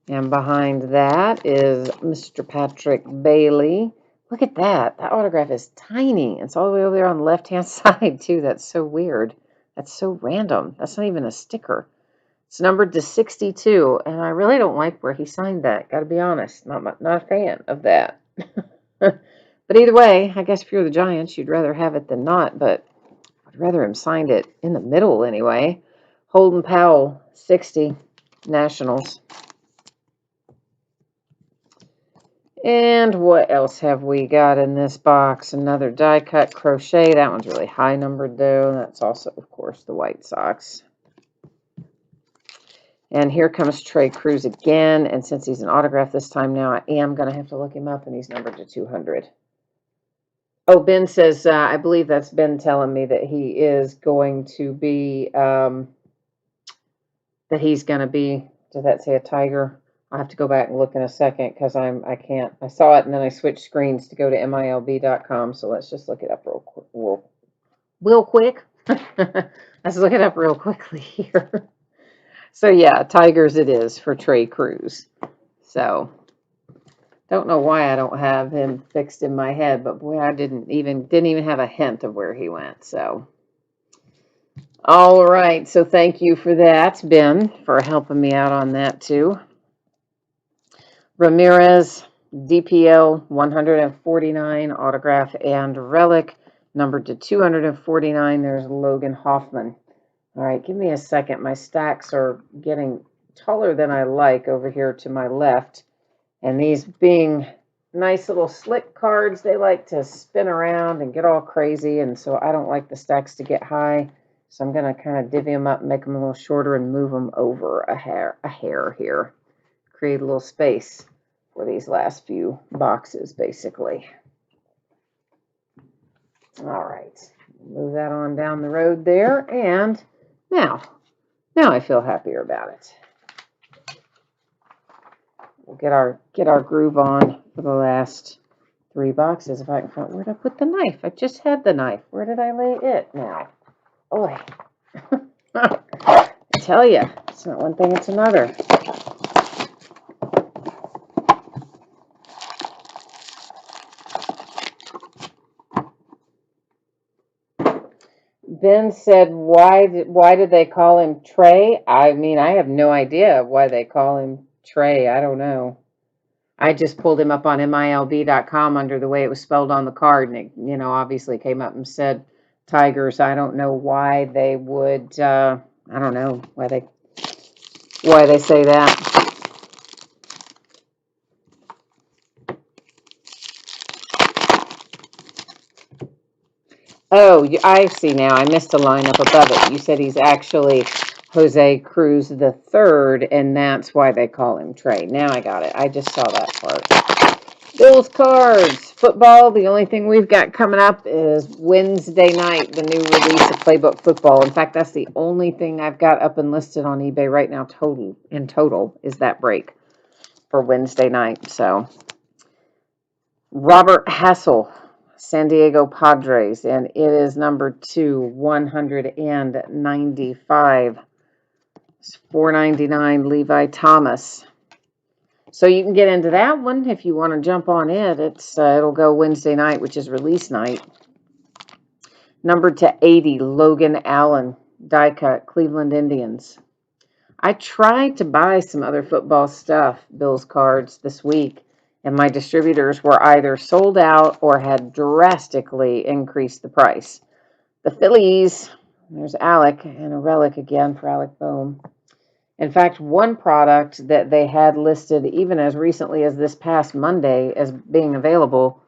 [SPEAKER 1] And behind that is Mr. Patrick Bailey. Look at that. That autograph is tiny. It's all the way over there on the left-hand side, too. That's so weird. That's so random. That's not even a sticker. It's numbered to 62, and I really don't like where he signed that. Got to be honest. Not a fan of that. But either way, I guess if you're the Giants, you'd rather have it than not, but I'd rather him signed it in the middle anyway. Holden Powell, 60, Nationals. And what else have we got in this box? Another die cut Crochet. That one's really high numbered, though. That's also, of course, the White Sox. And here comes Trey Cruz again. And since he's an autograph this time now, I am going to have to look him up, and he's numbered to 200. Oh, Ben says, I believe that's Ben telling me that he is going to be, does that say a Tiger? I'll have to go back and look in a second because I can't. I saw it and then I switched screens to go to MILB.com. So let's just look it up real quick. Let's look it up real quickly here. So yeah, Tigers it is for Trey Cruz. So don't know why I don't have him fixed in my head, but boy, I didn't even have a hint of where he went. So all right, so thank you for that, Ben, for helping me out on that too. Ramirez, DPL 149, autograph and relic, numbered to 249. There's Logan Hoffman. All right, give me a second. My stacks are getting taller than I like over here to my left. And these being nice little slick cards, they like to spin around and get all crazy. And so I don't like the stacks to get high. So I'm going to kind of divvy them up, make them a little shorter, and move them over a hair here. Create a little space for these last few boxes, basically. All right, move that on down the road there, and now I feel happier about it. We'll get our groove on for the last 3 boxes. If I can find, where'd I put the knife? I just had the knife. Where did I lay it now? Boy, I tell you, it's not one thing, it's another. Ben said, why did they call him Trey? I mean, I have no idea why they call him Trey. I don't know. I just pulled him up on MILB.com under the way it was spelled on the card, and it, obviously came up and said Tigers. I don't know why they would. I don't know why they say that. Oh, I see now. I missed a line up above it. You said he's actually Jose Cruz the third, and that's why they call him Trey. Now I got it. I just saw that part. Bills cards, football. The only thing we've got coming up is Wednesday night, the new release of Playbook Football. In fact, that's the only thing I've got up and listed on eBay right now. Total is that break for Wednesday night. So Robert Hassel, San Diego Padres, and it is number 195. It's $4.99. Levi Thomas. So you can get into that one if you want to jump on it. It'll go Wednesday night, which is release night. Number to 80, Logan Allen, die cut, Cleveland Indians. I tried to buy some other football stuff, Bills cards, this week, and my distributors were either sold out or had drastically increased the price. The Phillies, there's Alec, and a relic again for Alec Bohm. In fact, one product that they had listed even as recently as this past Monday as being available,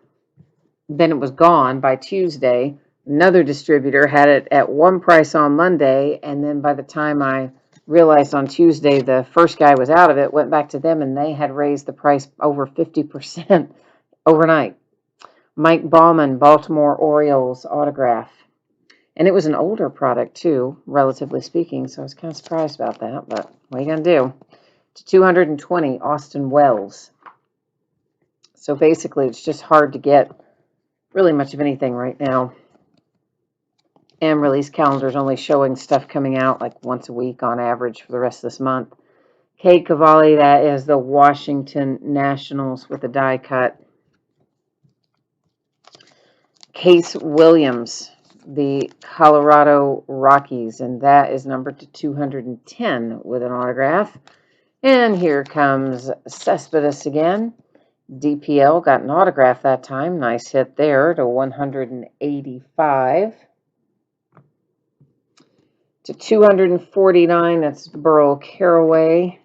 [SPEAKER 1] then it was gone by Tuesday. Another distributor had it at one price on Monday, and then by the time I realized on Tuesday the first guy was out of it, went back to them, and they had raised the price over 50% overnight. Mike Bauman, Baltimore Orioles autograph. And it was an older product too, relatively speaking, so I was kind of surprised about that, but what are you going to do? To 220, Austin Wells. So basically, it's just hard to get really much of anything right now. And release calendars only showing stuff coming out like once a week on average for the rest of this month. Cade Cavalli, that is the Washington Nationals with a die cut. Case Williams, the Colorado Rockies, and that is numbered to 210 with an autograph. And here comes Cespedes again. DPL got an autograph that time. Nice hit there to 185. To 249, that's Burl Caraway.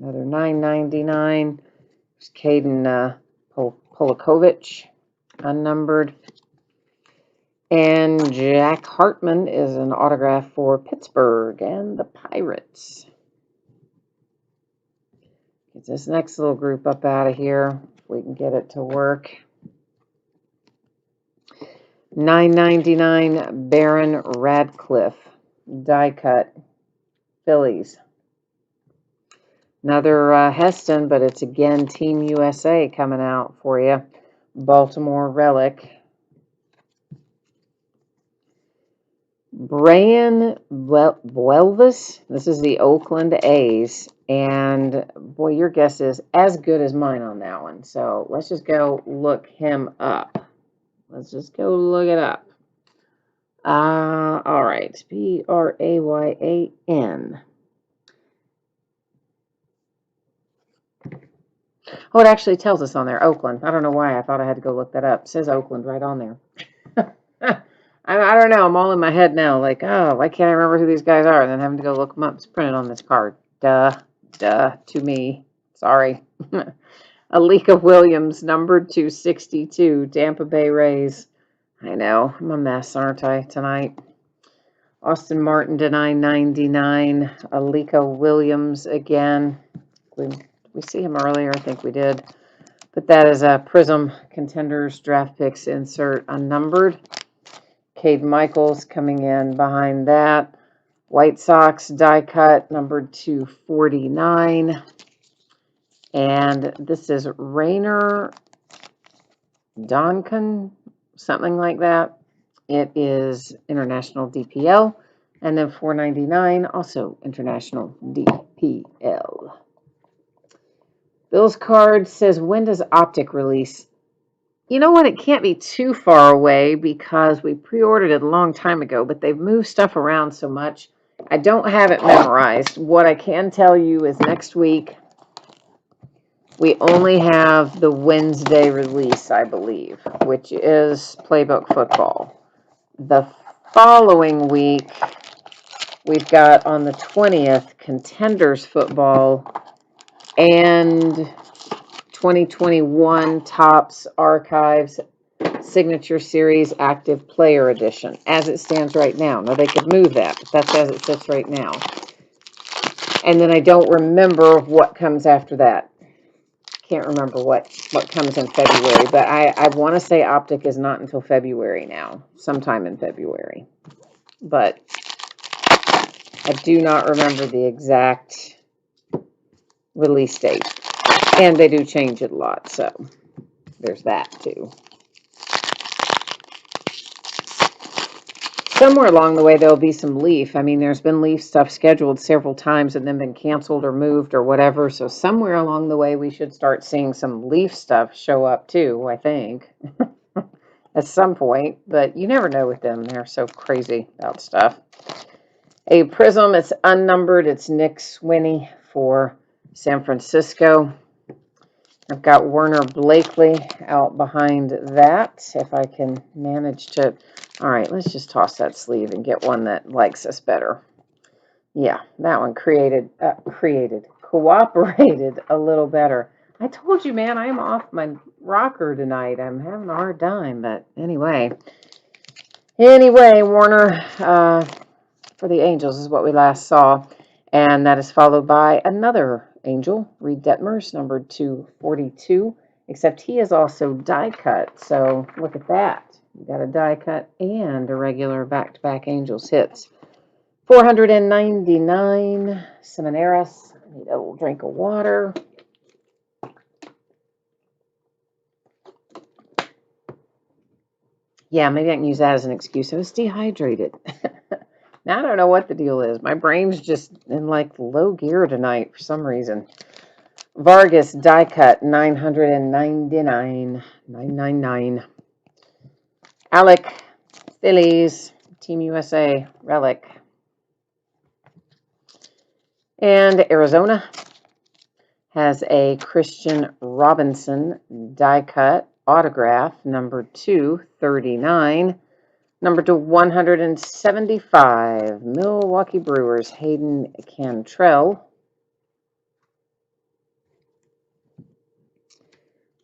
[SPEAKER 1] Another $9.99. There's Caden Polakovich, unnumbered. And Jack Hartman is an autograph for Pittsburgh and the Pirates. Get this next little group up out of here if we can get it to work. $9.99 Baron Radcliffe, die cut, Phillies. Another Heston, but it's again Team USA coming out for you. Baltimore relic. Brian Buelvis, this is the Oakland A's, and boy, your guess is as good as mine on that one. So let's just go look him up. Let's just go look it up. All right, Bryan. Oh, it actually tells us on there, Oakland. I don't know why I thought I had to go look that up. It says Oakland right on there. I don't know. I'm all in my head now. Like, oh, why can't I remember who these guys are? And then having to go look them up. It's printed on this card. Duh, to me. Sorry. Alika Williams, numbered 262, Tampa Bay Rays. I know. I'm a mess, aren't I, tonight? Austin Martin to $9.99. Alika Williams again. Did we see him earlier? I think we did. But that is a Prism Contenders draft picks insert unnumbered. Cade Michaels coming in behind that. White Sox die cut numbered 249. And this is Rainer Duncan, something like that. It is International DPL. And then $4.99, also International DPL. Bill's card says, when does Optic release? You know what? It can't be too far away because we pre-ordered it a long time ago, but they've moved stuff around so much. I don't have it memorized. What I can tell you is next week we only have the Wednesday release, I believe, which is Playbook Football. The following week, we've got on the 20th Contenders Football and 2021 Topps Archives Signature Series Active Player Edition, as it stands right now. Now, they could move that, but that's as it sits right now. And then I don't remember what comes after that. Can't remember what comes in February, but I want to say Optic is not until February now, sometime in February. But I do not remember the exact release date. And they do change it a lot, so there's that too. Somewhere along the way, there'll be some Leaf. I mean, there's been Leaf stuff scheduled several times and then been canceled or moved or whatever. So somewhere along the way, we should start seeing some Leaf stuff show up too, I think, at some point. But you never know with them. They're so crazy about stuff. A Prism, it's unnumbered. It's Nick Swinney for San Francisco. I've got Werner Blakely out behind that, if I can manage to. All right, let's just toss that sleeve and get one that likes us better. Yeah, that one cooperated a little better. I told you, man, I'm off my rocker tonight. I'm having a hard time, but anyway. Warner for the Angels is what we last saw, and that is followed by another Angel, Reed Detmers, number 242, except he is also die cut, so look at that. We got a die cut and a regular back-to-back Angels hits. 499, Semineras. I need a little drink of water. Yeah, maybe I can use that as an excuse. I was dehydrated. Now I don't know what the deal is. My brain's just in like low gear tonight for some reason. Vargas die cut 999, 999. Alec Phillies Team USA relic. And Arizona has a Christian Robinson die cut autograph number 239. Number to 175, Milwaukee Brewers, Hayden Cantrell.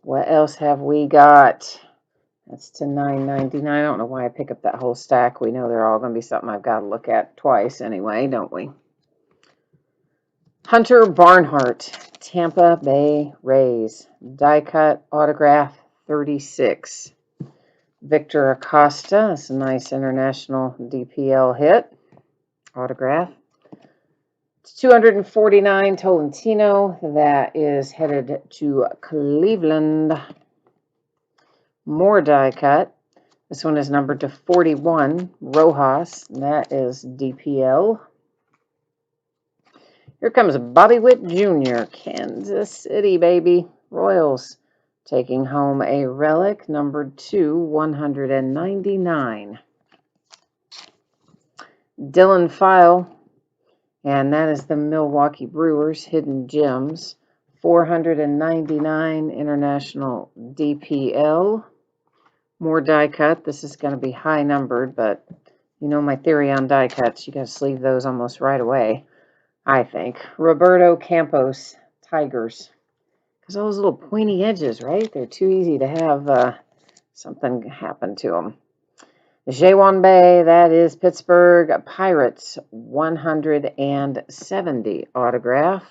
[SPEAKER 1] What else have we got? That's to 999. I don't know why I pick up that whole stack. We know they're all going to be something I've got to look at twice anyway, don't we? Hunter Barnhart, Tampa Bay Rays, die cut autograph 36. Victor Acosta, that's a nice international DPL hit. Autograph. It's 249 Tolentino. That is headed to Cleveland. More die cut. This one is numbered to 41. Rojas. That is DPL. Here comes Bobby Witt Jr. Kansas City, baby. Royals. Taking home a relic, number 199. Dylan File, and that is the Milwaukee Brewers Hidden Gems. 499 International DPL. More die cut. This is going to be high numbered, but you know my theory on die cuts. You got to sleeve those almost right away, I think. Roberto Campos, Tigers. Because those little pointy edges, right? They're too easy to have something happen to them. Jaewon Bay, that is Pittsburgh Pirates, 170 autograph.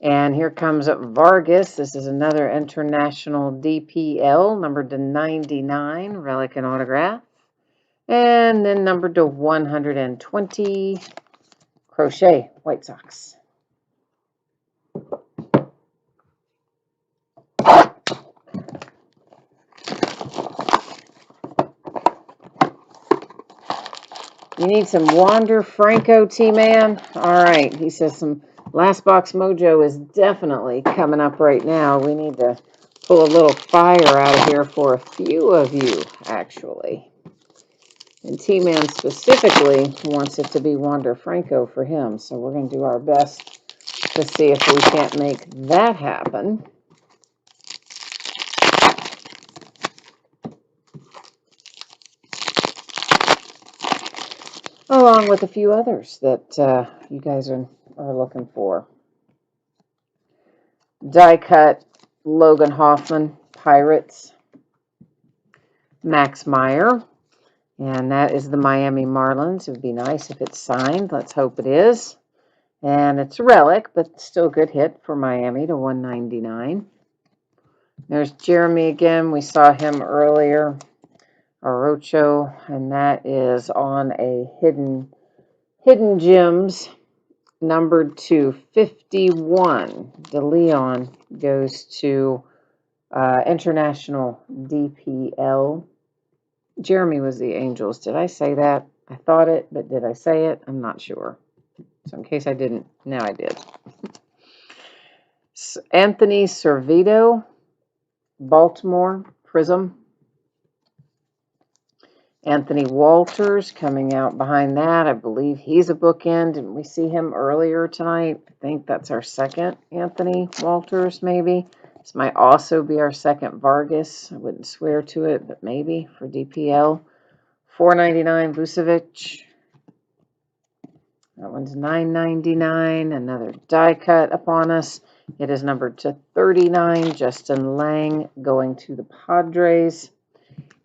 [SPEAKER 1] And here comes Vargas. This is another international DPL, numbered to 99, relic and autograph. And then numbered to 120, Crochet, White Sox. You need some Wander Franco, T-Man? All right. He says some Last Box Mojo is definitely coming up right now. We need to pull a little fire out of here for a few of you, actually. And T-Man specifically wants it to be Wander Franco for him, so we're going to do our best to see if we can't make that happen. Along with a few others that you guys are looking for. Die cut Logan Hoffman, Pirates, Max Meyer, and that is the Miami Marlins. It would be nice if it's signed. Let's hope it is. And it's a relic, but still a good hit for Miami to 199. There's Jeremy again. We saw him earlier. Arocho, and that is on a hidden gems, numbered to 51. De Leon goes to International DPL. Jeremy was the Angels. Did I say that? I thought it, but did I say it? I'm not sure. So in case I didn't, now I did. Anthony Servito, Baltimore, Prism. Anthony Walters coming out behind that. I believe he's a bookend. Didn't we see him earlier tonight? I think that's our second Anthony Walters, maybe. This might also be our second Vargas. I wouldn't swear to it, but maybe for DPL. $4.99 Vucevic. That one's $9.99. Another die cut upon us. It is numbered to 39. Justin Lang going to the Padres.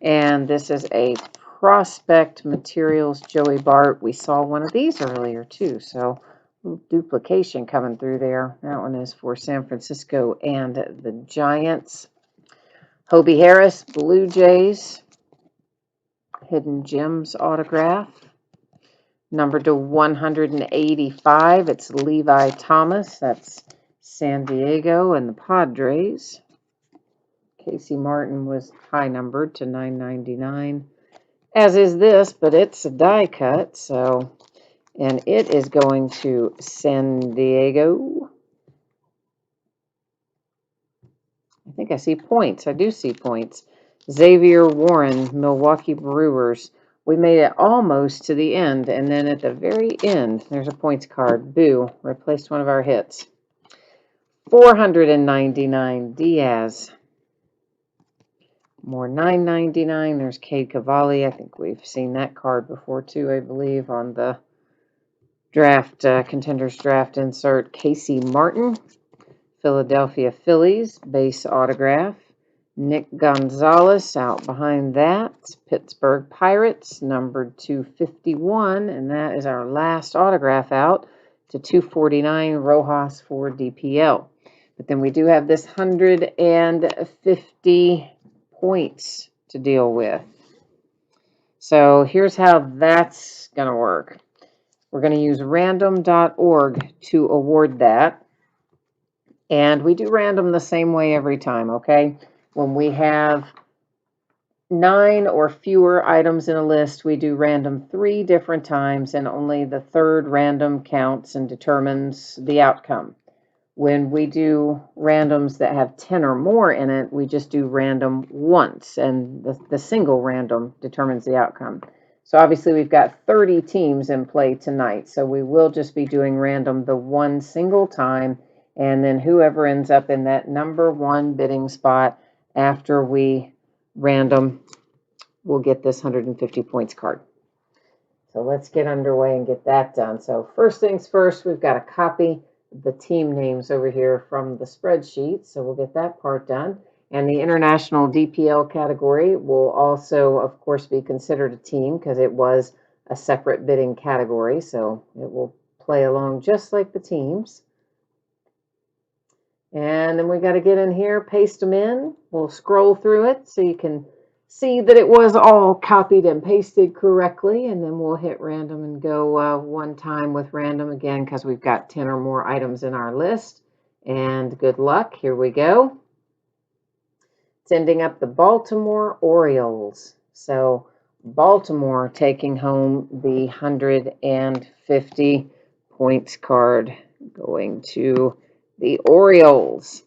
[SPEAKER 1] And this is a Prospect Materials Joey Bart. We saw one of these earlier too, so a little duplication coming through there. That one is for San Francisco and the Giants. Hobie Harris, Blue Jays, Hidden Gems autograph, numbered to 185. It's Levi Thomas. That's San Diego and the Padres. Casey Martin was high numbered to 999. As is this, but it's a die cut, so, and it is going to San Diego. I think I see points. I do see points. Xavier Warren, Milwaukee Brewers. We made it almost to the end, and then at the very end, there's a points card. Boo, replaced one of our hits. 499, Diaz. More $9.99. There's Cade Cavalli. I think we've seen that card before too, I believe, on the draft, contenders draft insert. Casey Martin, Philadelphia Phillies, base autograph. Nick Gonzalez out behind that. Pittsburgh Pirates, numbered 251, and that is our last autograph out to 249, Rojas for DPL. But then we do have this 150 points to deal with. So here's how that's going to work. We're going to use random.org to award that. And we do random the same way every time, okay? When we have 9 or fewer items in a list, we do random 3 different times, and only the third random counts and determines the outcome. When we do randoms that have 10 or more in it, we just do random once, and the single random determines the outcome. So obviously we've got 30 teams in play tonight, so we will just be doing random the one single time, and then whoever ends up in that number 1 bidding spot after we random will get this 150 points card. So let's get underway and get that done. So first things first, we've got to copy the team names over here from the spreadsheet, so we'll get that part done. And the International DPL category will also, of course, be considered a team because it was a separate bidding category, so it will play along just like the teams. And then we got to get in here, paste them in. We'll scroll through it so you can see that it was all copied and pasted correctly, and then we'll hit random and go one time with random again because we've got 10 or more items in our list. And good luck. Here we go. It's ending up the Baltimore Orioles. So Baltimore taking home the 150 points card, going to the Orioles.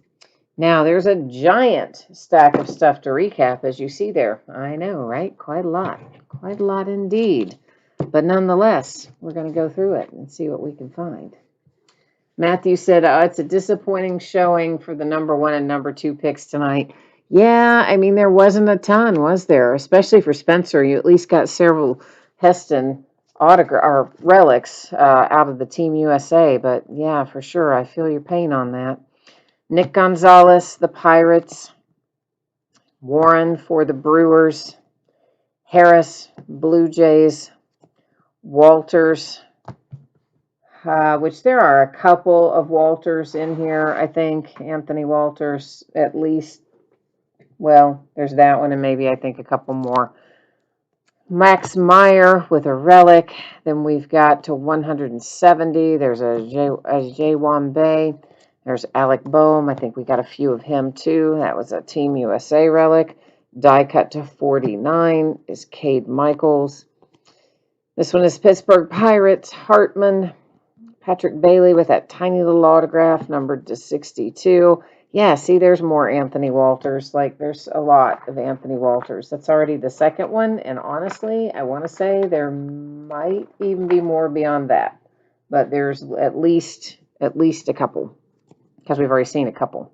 [SPEAKER 1] Now, there's a giant stack of stuff to recap, as you see there. I know, right? Quite a lot. Quite a lot indeed. But nonetheless, we're going to go through it and see what we can find. Matthew said, it's a disappointing showing for the number 1 and number 2 picks tonight. Yeah, I mean, there wasn't a ton, was there? Especially for Spencer. You at least got several Heston autograph or relics out of the Team USA. But yeah, for sure, I feel your pain on that. Nick Gonzalez, the Pirates. Warren for the Brewers. Harris, Blue Jays. Walters, which there are a couple of Walters in here, I think. Anthony Walters, at least. Well, there's that one, and maybe I think a couple more. Max Meyer with a relic. Then we've got to 170. There's a Jaewon Bay. There's Alec Boehm. I think we got a few of him too. That was a Team USA relic. Die cut to 49 is Cade Michaels. This one is Pittsburgh Pirates. Hartman. Patrick Bailey with that tiny little autograph numbered to 62. Yeah, see, there's more Anthony Walters. Like, there's a lot of Anthony Walters. That's already the second one, and honestly, I want to say there might even be more beyond that. But there's at least a couple, because we've already seen a couple.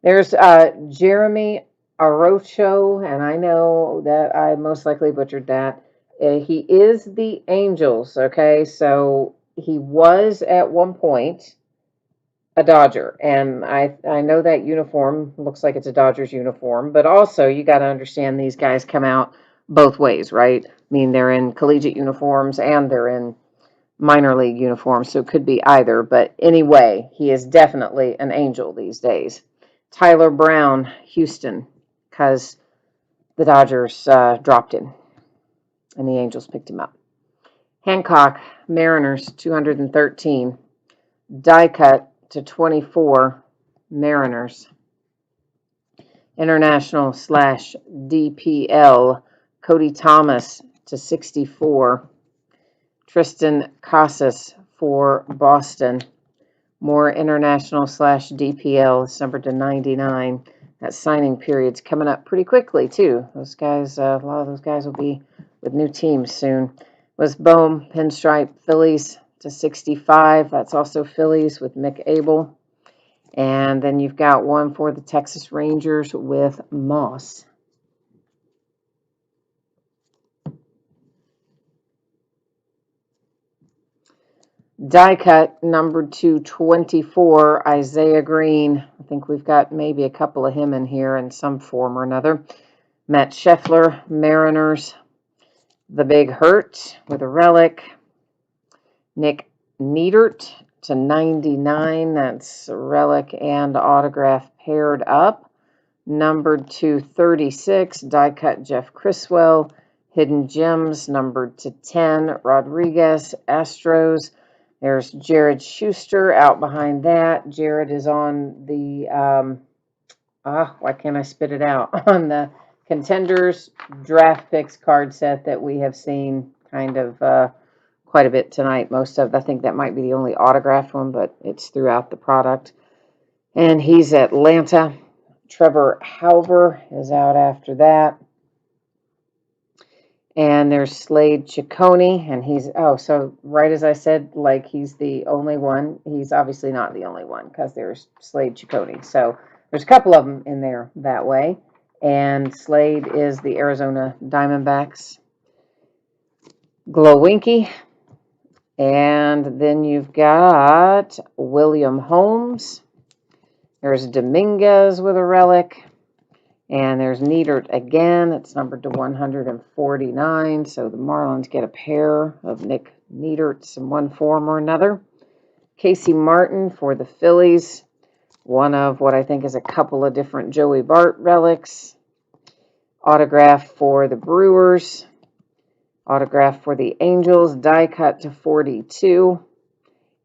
[SPEAKER 1] There's Jeremy Arocho, and I know that I most likely butchered that. He is the Angels, okay? So he was at one point a Dodger, and I know that uniform looks like it's a Dodgers uniform, but also you got to understand these guys come out both ways, right? I mean, they're in collegiate uniforms and they're in minor league uniforms, so it could be either, but anyway, he is definitely an Angel these days. Tyler Brown, Houston, because the Dodgers dropped him, and the Angels picked him up. Hancock, Mariners, 213. Die cut to 24, Mariners. International / DPL, Cody Thomas to 64. Tristan Casas for Boston. More international / DPL, it's numbered to 99. That signing period's coming up pretty quickly, too. Those guys, a lot of those guys will be with new teams soon. Was Boehm, Pinstripe, Phillies to 65. That's also Phillies with Mick Abel. And then you've got one for the Texas Rangers with Moss. Die cut number 224, Isaiah Green. I think we've got maybe a couple of him in here in some form or another. Matt Scheffler, Mariners. The Big Hurt with a relic. Nick Neidert to 99. That's a relic and autograph paired up. Numbered to 36, die cut Jeff Criswell. Hidden Gems, numbered to 10, Rodriguez, Astros. There's Jared Schuster out behind that. Jared is on the, why can't I spit it out? On the Contenders draft picks card set that we have seen kind of quite a bit tonight. Most of, I think that might be the only autographed one, but it's throughout the product. And he's Atlanta. Trevor Hauber is out after that. And there's Slade Ciccone, and he's, so right as I said, like he's the only one. He's obviously not the only one because there's Slade Ciccone. So there's a couple of them in there that way. And Slade is the Arizona Diamondbacks. Glowinky. And then you've got William Holmes. There's Dominguez with a relic. And there's Neidert again. It's numbered to 149. So the Marlins get a pair of Nick Neiderts in one form or another. Casey Martin for the Phillies. One of what I think is a couple of different Joey Bart relics. Autograph for the Brewers. Autograph for the Angels. Die cut to 42.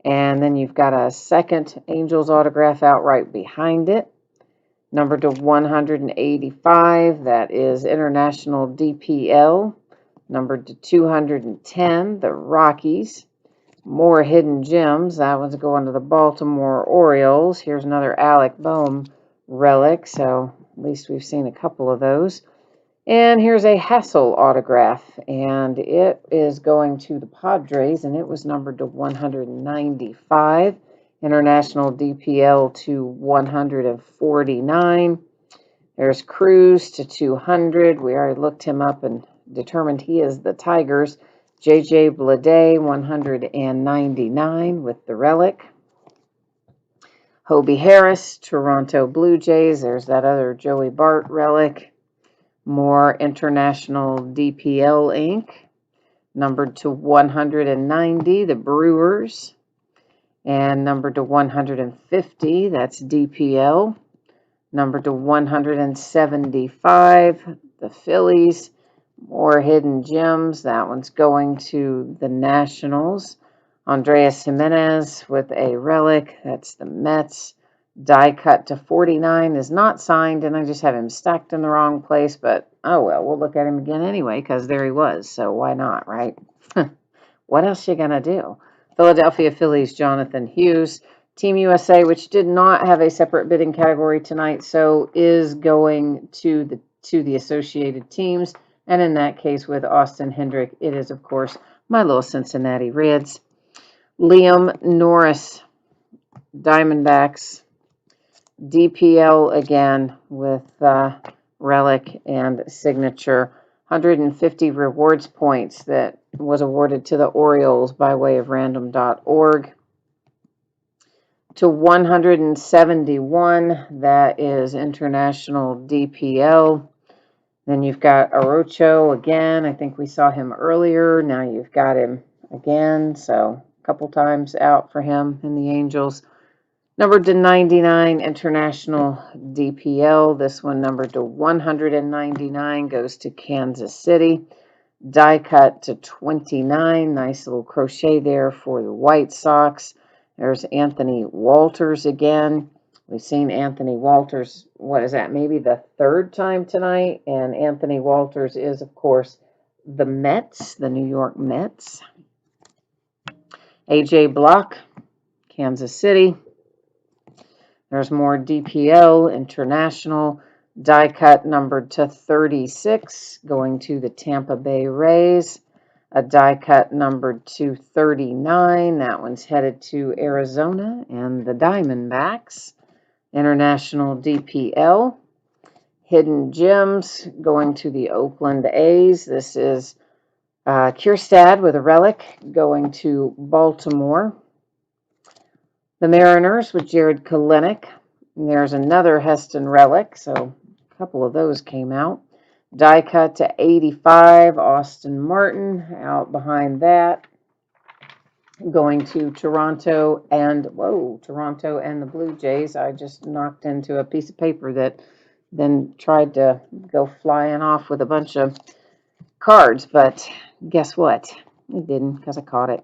[SPEAKER 1] And then you've got a second Angels autograph out right behind it. Numbered to 185, that is International DPL. Numbered to 210, the Rockies. More hidden gems. That one's going to the Baltimore Orioles. Here's another Alec Bohm relic, so at least we've seen a couple of those. And here's a Hassel autograph, and it is going to the Padres, and it was numbered to 195. International DPL to 149. There's Cruz to 200. We already looked him up and determined he is the Tigers. J.J. Bleday, 199 with the relic. Hobie Harris, Toronto Blue Jays. There's that other Joey Bart relic. More International DPL ink, numbered to 190, the Brewers. And numbered to 150, that's DPL. Numbered to 175, the Phillies. More hidden gems. That one's going to the Nationals. Andreas Jimenez with a relic. That's the Mets. Die cut to 49 is not signed, and I just have him stacked in the wrong place. But, oh well, we'll look at him again anyway, because there he was. So why not, right? What else you going to do? Philadelphia Phillies, Jonathan Hughes. Team USA, which did not have a separate bidding category tonight, so is going to the associated teams. And in that case, with Austin Hendrick, it is, of course, my little Cincinnati Reds. Liam Norris, Diamondbacks. DPL again with relic and signature. 150 rewards points that was awarded to the Orioles by way of random.org. To 171, that is International DPL. Then you've got Arocho again. I think we saw him earlier. Now you've got him again. So a couple times out for him in the Angels. Numbered to 99, International DPL. This one numbered to 199 goes to Kansas City. Die cut to 29. Nice little crochet there for the White Sox. There's Anthony Walters again. We've seen Anthony Walters, what is that, maybe the third time tonight? And Anthony Walters is, of course, the Mets, the New York Mets. A.J. Block, Kansas City. There's more DPL, International. Die cut numbered to 36, going to the Tampa Bay Rays. A die cut numbered to 39. That one's headed to Arizona and the Diamondbacks. International DPL. Hidden Gems going to the Oakland A's. This is Kierstad with a relic going to Baltimore. The Mariners with Jared Kelenic. And there's another Heston relic, so a couple of those came out. Die cut to 85, Austin Martin out behind that. Going to Toronto and the Blue Jays. I just knocked into a piece of paper that then tried to go flying off with a bunch of cards, but guess what? It didn't, because I caught it.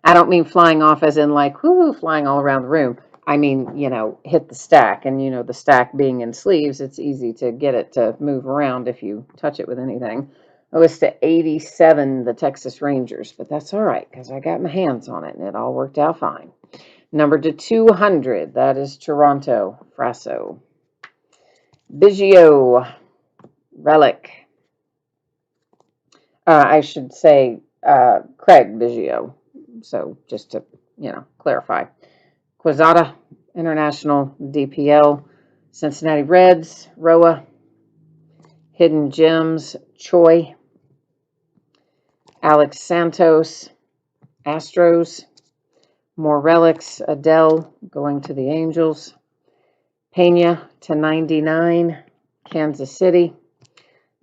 [SPEAKER 1] I don't mean flying off as in like, whoo, flying all around the room. I mean, hit the stack, and the stack being in sleeves, it's easy to get it to move around if you touch it with anything. It was to 87, the Texas Rangers, but that's all right because I got my hands on it and it all worked out fine. Number to 200, that is Toronto, Frasso. Biggio, relic. I should say Craig Biggio, so just to, clarify. Quezada, International DPL. Cincinnati Reds, Roa. Hidden Gems, Choi. Alex Santos, Astros. More relics, Adele going to the Angels. Pena to 99, Kansas City.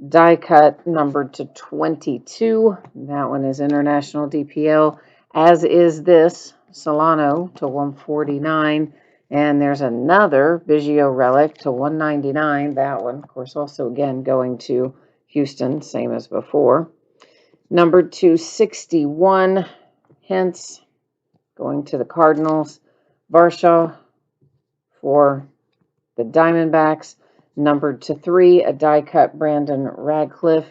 [SPEAKER 1] Die cut numbered to 22. That one is International DPL, as is this Solano to 149. And there's another Biggio relic to 199. That one, of course, also again going to Houston, same as before. Numbered to 61, hence going to the Cardinals. Varshaw for the Diamondbacks. Numbered to 3, a die cut Brandon Radcliffe,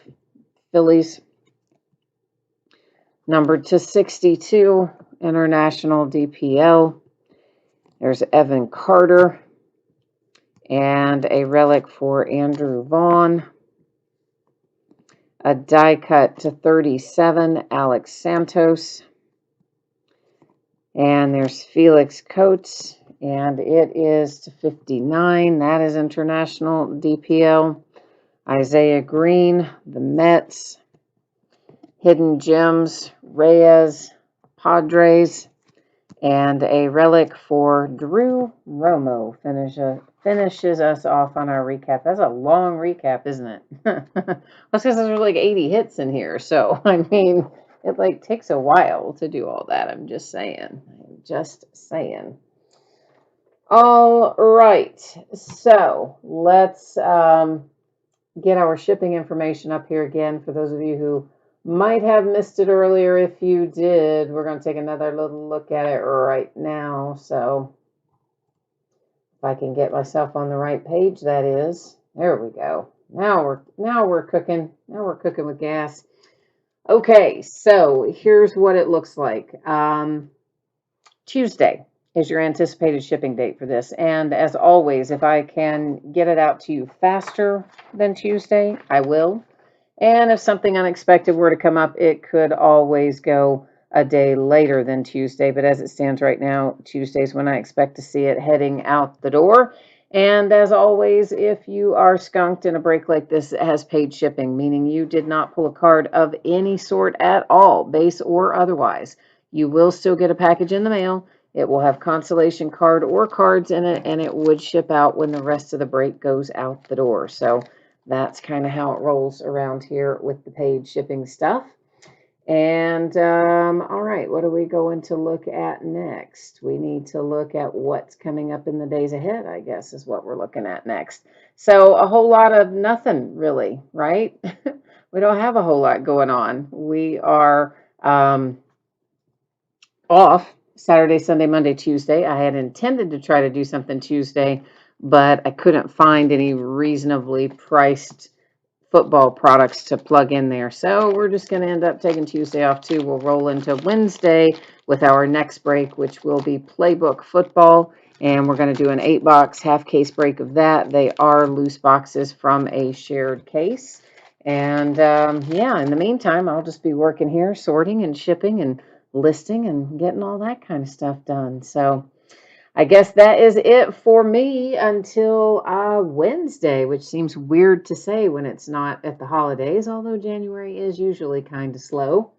[SPEAKER 1] Phillies. Numbered to 62, International DPL. There's Evan Carter and a relic for Andrew Vaughn. A die cut to 37, Alex Santos. And there's Felix Coates, and it is to 59. That is International DPL. Isaiah Green, the Mets. Hidden Gems, Reyes, Padres. And a relic for Drew Romo finishes us off on our recap. That's a long recap, isn't it? That's because there's like 80 hits in here. So, I mean, it like takes a while to do all that. I'm just saying. All right. So, let's get our shipping information up here again for those of you who might have missed it earlier. If you did, we're going to take another little look at it right now. So if I can get myself on the right page, that is. There we go. Now we're cooking. Now we're cooking with gas. Okay, so here's what it looks like. Tuesday is your anticipated shipping date for this. And as always, if I can get it out to you faster than Tuesday, I will. And if something unexpected were to come up, it could always go a day later than Tuesday. But as it stands right now, Tuesday's when I expect to see it heading out the door. And as always, if you are skunked in a break like this, it has paid shipping, meaning you did not pull a card of any sort at all, base or otherwise. You will still get a package in the mail. It will have consolation card or cards in it, and it would ship out when the rest of the break goes out the door. So that's kind of how it rolls around here with the paid shipping stuff. And all right, what are we going to look at next? We need to look at what's coming up in the days ahead, I guess, is what we're looking at next. So a whole lot of nothing, really, right? We don't have a whole lot going on. We are off Saturday, Sunday, Monday, Tuesday. I had intended to try to do something Tuesday, but I couldn't find any reasonably priced football products to plug in there. So we're just going to end up taking Tuesday off too. We'll roll into Wednesday with our next break, which will be Playbook Football. And we're going to do an 8-box half case break of that. They are loose boxes from a shared case. And yeah, in the meantime, I'll just be working here, sorting and shipping and listing and getting all that kind of stuff done. So I guess that is it for me until Wednesday, which seems weird to say when it's not at the holidays, although January is usually kind of slow.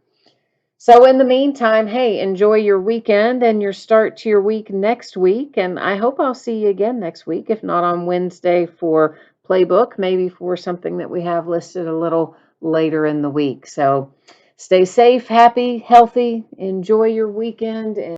[SPEAKER 1] So in the meantime, hey, enjoy your weekend and your start to your week next week. And I hope I'll see you again next week, if not on Wednesday for Playbook, maybe for something that we have listed a little later in the week. So stay safe, happy, healthy, enjoy your weekend. And